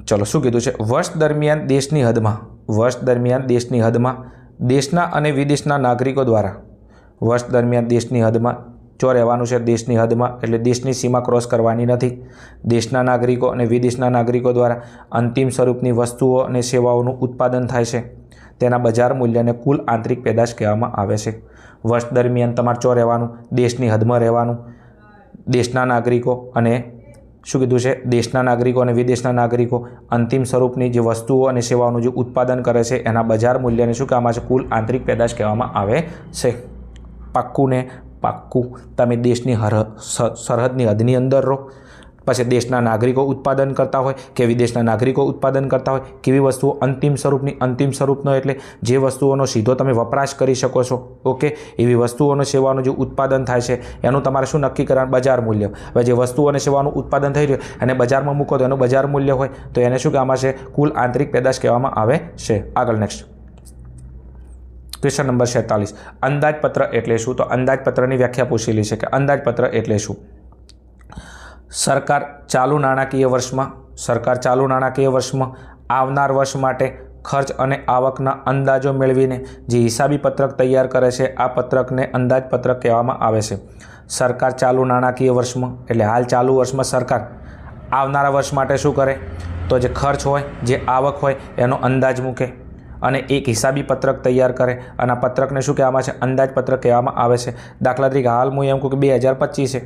ચલો શું કીધું છે? વર્ષ દરમિયાન દેશની હદમાં દેશના અને વિદેશના નાગરિકો દ્વારા વર્ષ દરમિયાન દેશની હદમાં ચો રહેવાનું છે દેશની હદમાં, એટલે દેશની સીમા ક્રોસ કરવાની નથી. દેશના નાગરિકો અને વિદેશના નાગરિકો દ્વારા અંતિમ સ્વરૂપની વસ્તુઓ અને સેવાઓનું ઉત્પાદન થાય છે. તેના બજાર મૂલ્યને કુલ આંતરિક પેદાશ કહેવામાં આવે છે. વર્ષ દરમિયાન તમારે ચો રહેવાનું, દેશની હદમાં રહેવાનું. દેશના નાગરિકો અને શું કીધું છે, દેશના નાગરિકો અને વિદેશના નાગરિકો અંતિમ સ્વરૂપની જે વસ્તુઓ અને સેવાઓનું જે ઉત્પાદન કરે છે એના બજાર મૂલ્યને શું કહેવામાં આવે છે, કુલ આંતરિક પેદાશ કહેવામાં આવે છે. પાક્કું ને પાક્કું. તમે દેશની સરહદની હદની અંદર રહો, પછી દેશના નાગરિકો ઉત્પાદન કરતા હોય કે વિદેશના નાગરિકો ઉત્પાદન કરતા હોય, કેવી વસ્તુઓ અંતિમ સ્વરૂપનો એટલે જે વસ્તુઓનો સીધો તમે વપરાશ કરી શકો છો, ઓકે, એવી વસ્તુઓનો સેવાનું જે ઉત્પાદન થાય છે એનું તમારે શું નક્કી કરવાનું, બજાર મૂલ્ય. હવે જે વસ્તુઓ અને સેવાનું ઉત્પાદન થઈ રહ્યું અને બજારમાં મૂકો તો એનું બજાર મૂલ્ય હોય તો એને શું કહેવામાં છે, કુલ આંતરિક પેદાશ કહેવામાં આવે છે. આગળ નેક્સ્ટ ક્વેશ્ચન નંબર 46. અંદાજપત્ર એટલે શું? તો અંદાજપત્રની વ્યાખ્યા પૂછેલી છે કે અંદાજપત્ર એટલે શું. સરકાર ચાલુ નાણાકીય વર્ષમાં આવનાર વર્ષ માટે ખર્ચ અને આવકના અંદાજો મેળવીને જે હિસાબી પત્રક તૈયાર કરે છે આ પત્રકને અંદાજપત્રક કહેવામાં આવે છે. સરકાર ચાલુ નાણાકીય વર્ષમાં એટલે હાલ ચાલુ વર્ષમાં સરકાર આવનારા વર્ષ માટે શું કરે, તો જે ખર્ચ હોય, જે આવક હોય એનો અંદાજ મૂકે અને એક હિસાબી પત્રક તૈયાર કરે અને આ પત્રકને શું કહેવામાં છે, અંદાજપત્રક કહેવામાં આવે છે. દાખલા તરીકે હાલ હું એમ કહું કે 2025 છે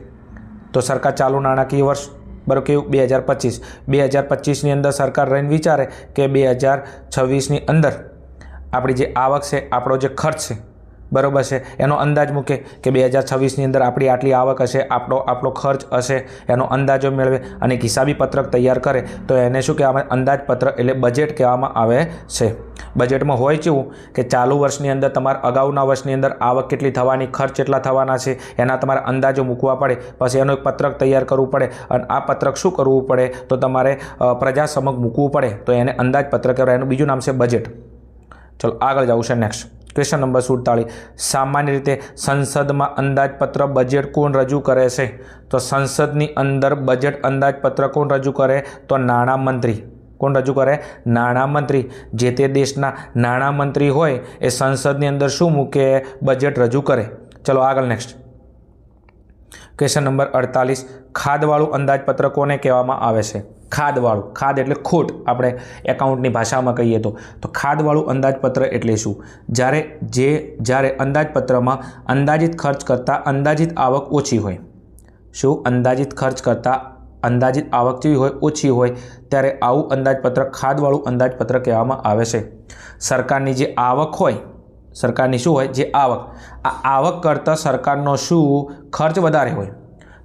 તો સરકાર ચાલુ નાણાકીય વર્ષ, બરાબર, કેવું 2025ની અંદર સરકાર રહીને વિચારે કે 2026ની અંદર આપણી જે આવક છે, આપણો જે ખર્ચ છે, બરાબર છે, એનો અંદાજ મૂકે કે 2026ની અંદર આપણી આટલી આવક હશે, આપણો ખર્ચ હશે, એનો અંદાજો મેળવે અને એક હિસાબી પત્રક તૈયાર કરે તો એને શું કહેવામાં, અંદાજપત્ર એટલે બજેટ કહેવામાં આવે છે. બજેટમાં હોય કેવું કે ચાલુ વર્ષની અંદર તમારે અગાઉના વર્ષની અંદર આવક કેટલી થવાની, ખર્ચ કેટલા થવાના છે એના તમારે અંદાજો મૂકવા પડે, પછી એનું એક પત્રક તૈયાર કરવું પડે અને આ પત્રક શું કરવું પડે તો તમારે પ્રજા સમક્ષ મૂકવું પડે તો એને અંદાજપત્ર કહેવાય. એનું બીજું નામ છે બજેટ. ચલો આગળ જવું છે નેક્સ્ટ ક્વેશ્ચન નંબર 47. સામાન્ય રીતે સંસદમાં અંદાજપત્ર બજેટ કોણ રજૂ કરે છે? તો સંસદની અંદર બજેટ અંદાજપત્ર કોણ રજૂ કરે? તો નાણામંત્રી. કોણ રજૂ કરે? નાણામંત્રી. જે તે દેશના નાણામંત્રી હોય એ સંસદની અંદર શું મૂકે? બજેટ રજૂ કરે. ચલો આગળ નેક્સ્ટ ક્વેશ્ચન નંબર 48. ખાધવાળું અંદાજપત્ર કોને કહેવામાં આવે છે? ખાધવાળું, ખાધ એટલે ખોટ, આપણે એકાઉન્ટની ભાષામાં કહીએ તો ખાધવાળું અંદાજપત્ર એટલે શું? જ્યારે અંદાજપત્રમાં અંદાજિત ખર્ચ કરતાં અંદાજિત આવક ઓછી હોય. શું? અંદાજિત ખર્ચ કરતાં અંદાજિત આવક જેવી હોય, ઓછી હોય, ત્યારે આવું અંદાજપત્ર ખાધવાળું અંદાજપત્ર કહેવામાં આવે છે. સરકારની જે આવક હોય, સરકારની શું હોય? જે આવક, આ આવક કરતાં સરકારનો શું ખર્ચ વધારે હોય.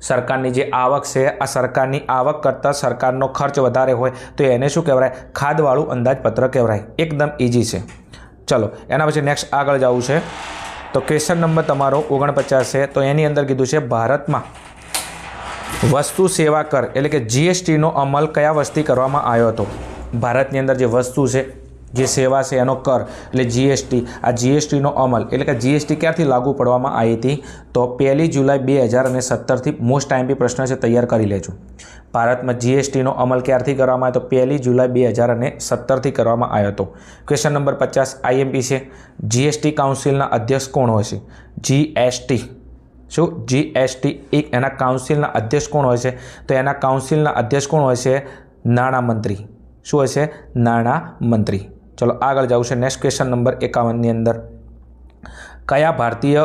સરકારની જે આવક છે આ સરકારની આવક કરતાં સરકારનો ખર્ચ વધારે હોય તો એને શું કહેવાય? ખાધવાળું અંદાજપત્ર કહેવાય. એકદમ ઇઝી છે. ચલો એના પછી નેક્સ્ટ આગળ જવું છે તો ક્વેશ્ચન નંબર તમારો 49 છે. તો એની અંદર કીધું છે ભારતમાં વસ્તુ સેવા કર એટલે કે જીએસટીનો અમલ કયા વર્ષથી કરવામાં આવ્યો હતો? ભારતની અંદર જે વસ્તુ છે, જે સેવા છે એનો કર એટલે જીએસટી, આ જીએસટીનો અમલ એટલે કે જીએસટી ક્યારથી લાગુ પડવામાં આવી હતી? તો 1 જુલાઈ 2017થી. મોસ્ટ ટાઈમથી પ્રશ્ન છે, તૈયાર કરી લેજો. ભારતમાં જીએસટીનો અમલ ક્યારથી કરવામાં આવ્યો? તો 1 જુલાઈ 2017થી કરવામાં આવ્યો હતો. ક્વેશ્ચન નંબર 50 આઈએમપી છે. જીએસટી કાઉન્સિલના અધ્યક્ષ કોણ હોય છે? જીએસટી શું? જીએસટી એના કાઉન્સિલના અધ્યક્ષ કોણ હોય છે? તો એના કાઉન્સિલના અધ્યક્ષ કોણ હોય છે? નાણામંત્રી. શું હોય છે? નાણામંત્રી. ચલો આગળ જવું છે નેક્સ્ટ ક્વેશ્ચન નંબર 51ની અંદર. કયા ભારતીય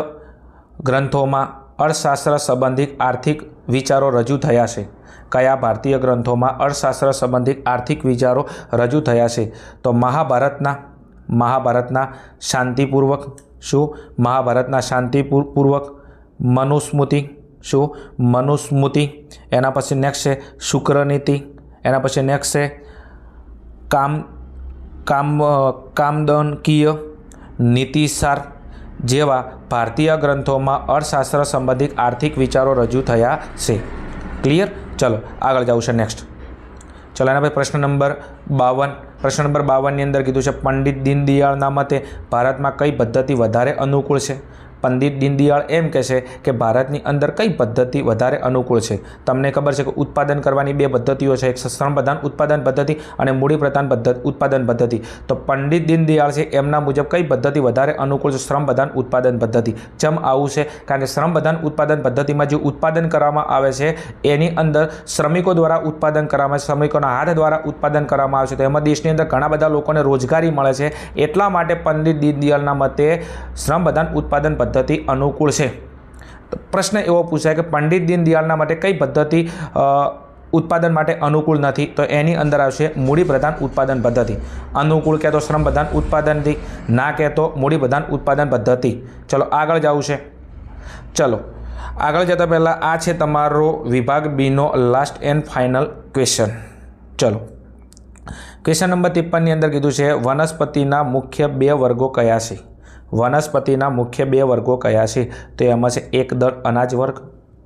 ગ્રંથોમાં અર્થશાસ્ત્ર સંબંધિત આર્થિક વિચારો રજૂ થયા છે? કયા ભારતીય ગ્રંથોમાં અર્થશાસ્ત્ર સંબંધિત આર્થિક વિચારો રજૂ થયા છે? તો મહાભારતના શાંતિપૂર્વક. શું? મહાભારતના શાંતિપૂર્વક. મનુસ્મૃતિ. શું? મનુસ્મૃતિ. એના પછી નેક્સ્ટ છે શુક્રનીતિ. એના પછી નેક્સ્ટ છે કામદનકીય નીતિસાર જેવા ભારતીય ગ્રંથોમાં અર્થશાસ્ત્ર સંબંધિત આર્થિક વિચારો રજૂ થયા છે. ક્લિયર? ચલો આગળ જવું છે નેક્સ્ટ. ચલો એના પછી પ્રશ્ન નંબર 52. પ્રશ્ન નંબર 52ની અંદર કીધું છે પંડિત દીનદયાળના મતે ભારતમાં કઈ પદ્ધતિ વધારે અનુકૂળ છે? પંડિત દીનદયાળ એમ કહે છે કે ભારતની અંદર કઈ પદ્ધતિ વધારે અનુકૂળ છે? તમને ખબર છે કે ઉત્પાદન કરવાની બે પદ્ધતિઓ છે, એક શ્રમ પ્રધાન ઉત્પાદન પદ્ધતિ અને મૂડી પ્રધાન ઉત્પાદન પદ્ધતિ. તો પંડિત દીનદયાળ છે એમના મુજબ કઈ પદ્ધતિ વધારે અનુકૂળ છે? શ્રમ પ્રધાન ઉત્પાદન પદ્ધતિ. ચમ આવું છે? કારણ કે શ્રમ પ્રધાન ઉત્પાદન પદ્ધતિમાં જે ઉત્પાદન કરવામાં આવે છે એની અંદર શ્રમિકો દ્વારા ઉત્પાદન કરવામાં આવે છે, શ્રમિકોના હાથ દ્વારા ઉત્પાદન કરવામાં આવે છે. તો એમાં દેશની અંદર ઘણા બધા લોકોને રોજગારી મળે છે. એટલા માટે પંડિત દીનદયાળના મતે શ્રમ પ્રધાન ઉત્પાદન પદ્ધતિ અનુકૂળ છે. તો પ્રશ્ન એવો પૂછાય કે પંડિત દીનદયાળના માટે કઈ પદ્ધતિ ઉત્પાદન માટે અનુકૂળ નથી? તો એની અંદર આવશે મૂડી પ્રધાન ઉત્પાદન પદ્ધતિ. અનુકૂળ કહેતો શ્રમ પ્રધાન ઉત્પાદનથી, ના કહેતો મૂડી પ્રધાન ઉત્પાદન પદ્ધતિ. ચલો આગળ જવું છે. ચલો આગળ જતા પહેલાં આ છે તમારો વિભાગ બીનો લાસ્ટ એન્ડ ફાઇનલ ક્વેશ્ચન. ચલો ક્વેશ્ચન નંબર 53ની અંદર કીધું છે વનસ્પતિના મુખ્ય બે વર્ગો કયા છે? વનસ્પતિના મુખ્ય બે વર્ગો કયા છે? તો એમાં છે એક દળ અનાજ વર્ગ.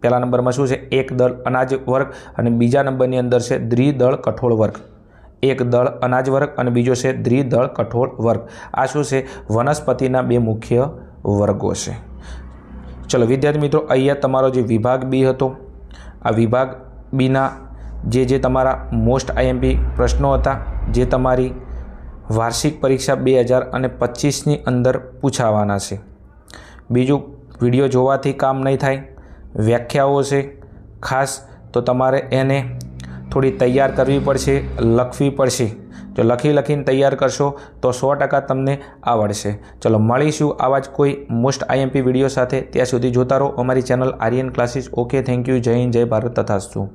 પહેલા નંબરમાં શું છે? એક દળ અનાજ વર્ગ અને બીજા નંબરની અંદર છે દ્વિદળ કઠોળ વર્ગ. એક દળ અનાજ વર્ગ અને બીજો છે દ્વિદળ કઠોળ વર્ગ. આ શું છે? વનસ્પતિના બે મુખ્ય વર્ગો છે. ચલો વિદ્યાર્થી મિત્રો, અહીંયા તમારો જે વિભાગ બી હતો, આ વિભાગ બીના જે તમારા મોસ્ટ આઈએમપી પ્રશ્નો હતા, જે તમારી વાર્ષિક પરીક્ષા 2025ની અંદર પૂછાવાના છે. બીજું, વિડીયો જોવાથી કામ નહીં થાય, વ્યાખ્યાઓ છે ખાસ, તો તમારે એને થોડી તૈયાર કરવી પડશે, લખવી પડશે. જો લખીને તૈયાર કરશો તો 100% તમને આવડશે. ચલો મળીશું આવા જ કોઈ મોસ્ટ આઈએમપી વિડીયો સાથે. ત્યાં સુધી જોતા રહો અમારી channel Aryan classes. Okay, thank you. જય હિન્દ, જય ભારત, તથાસ્તુ.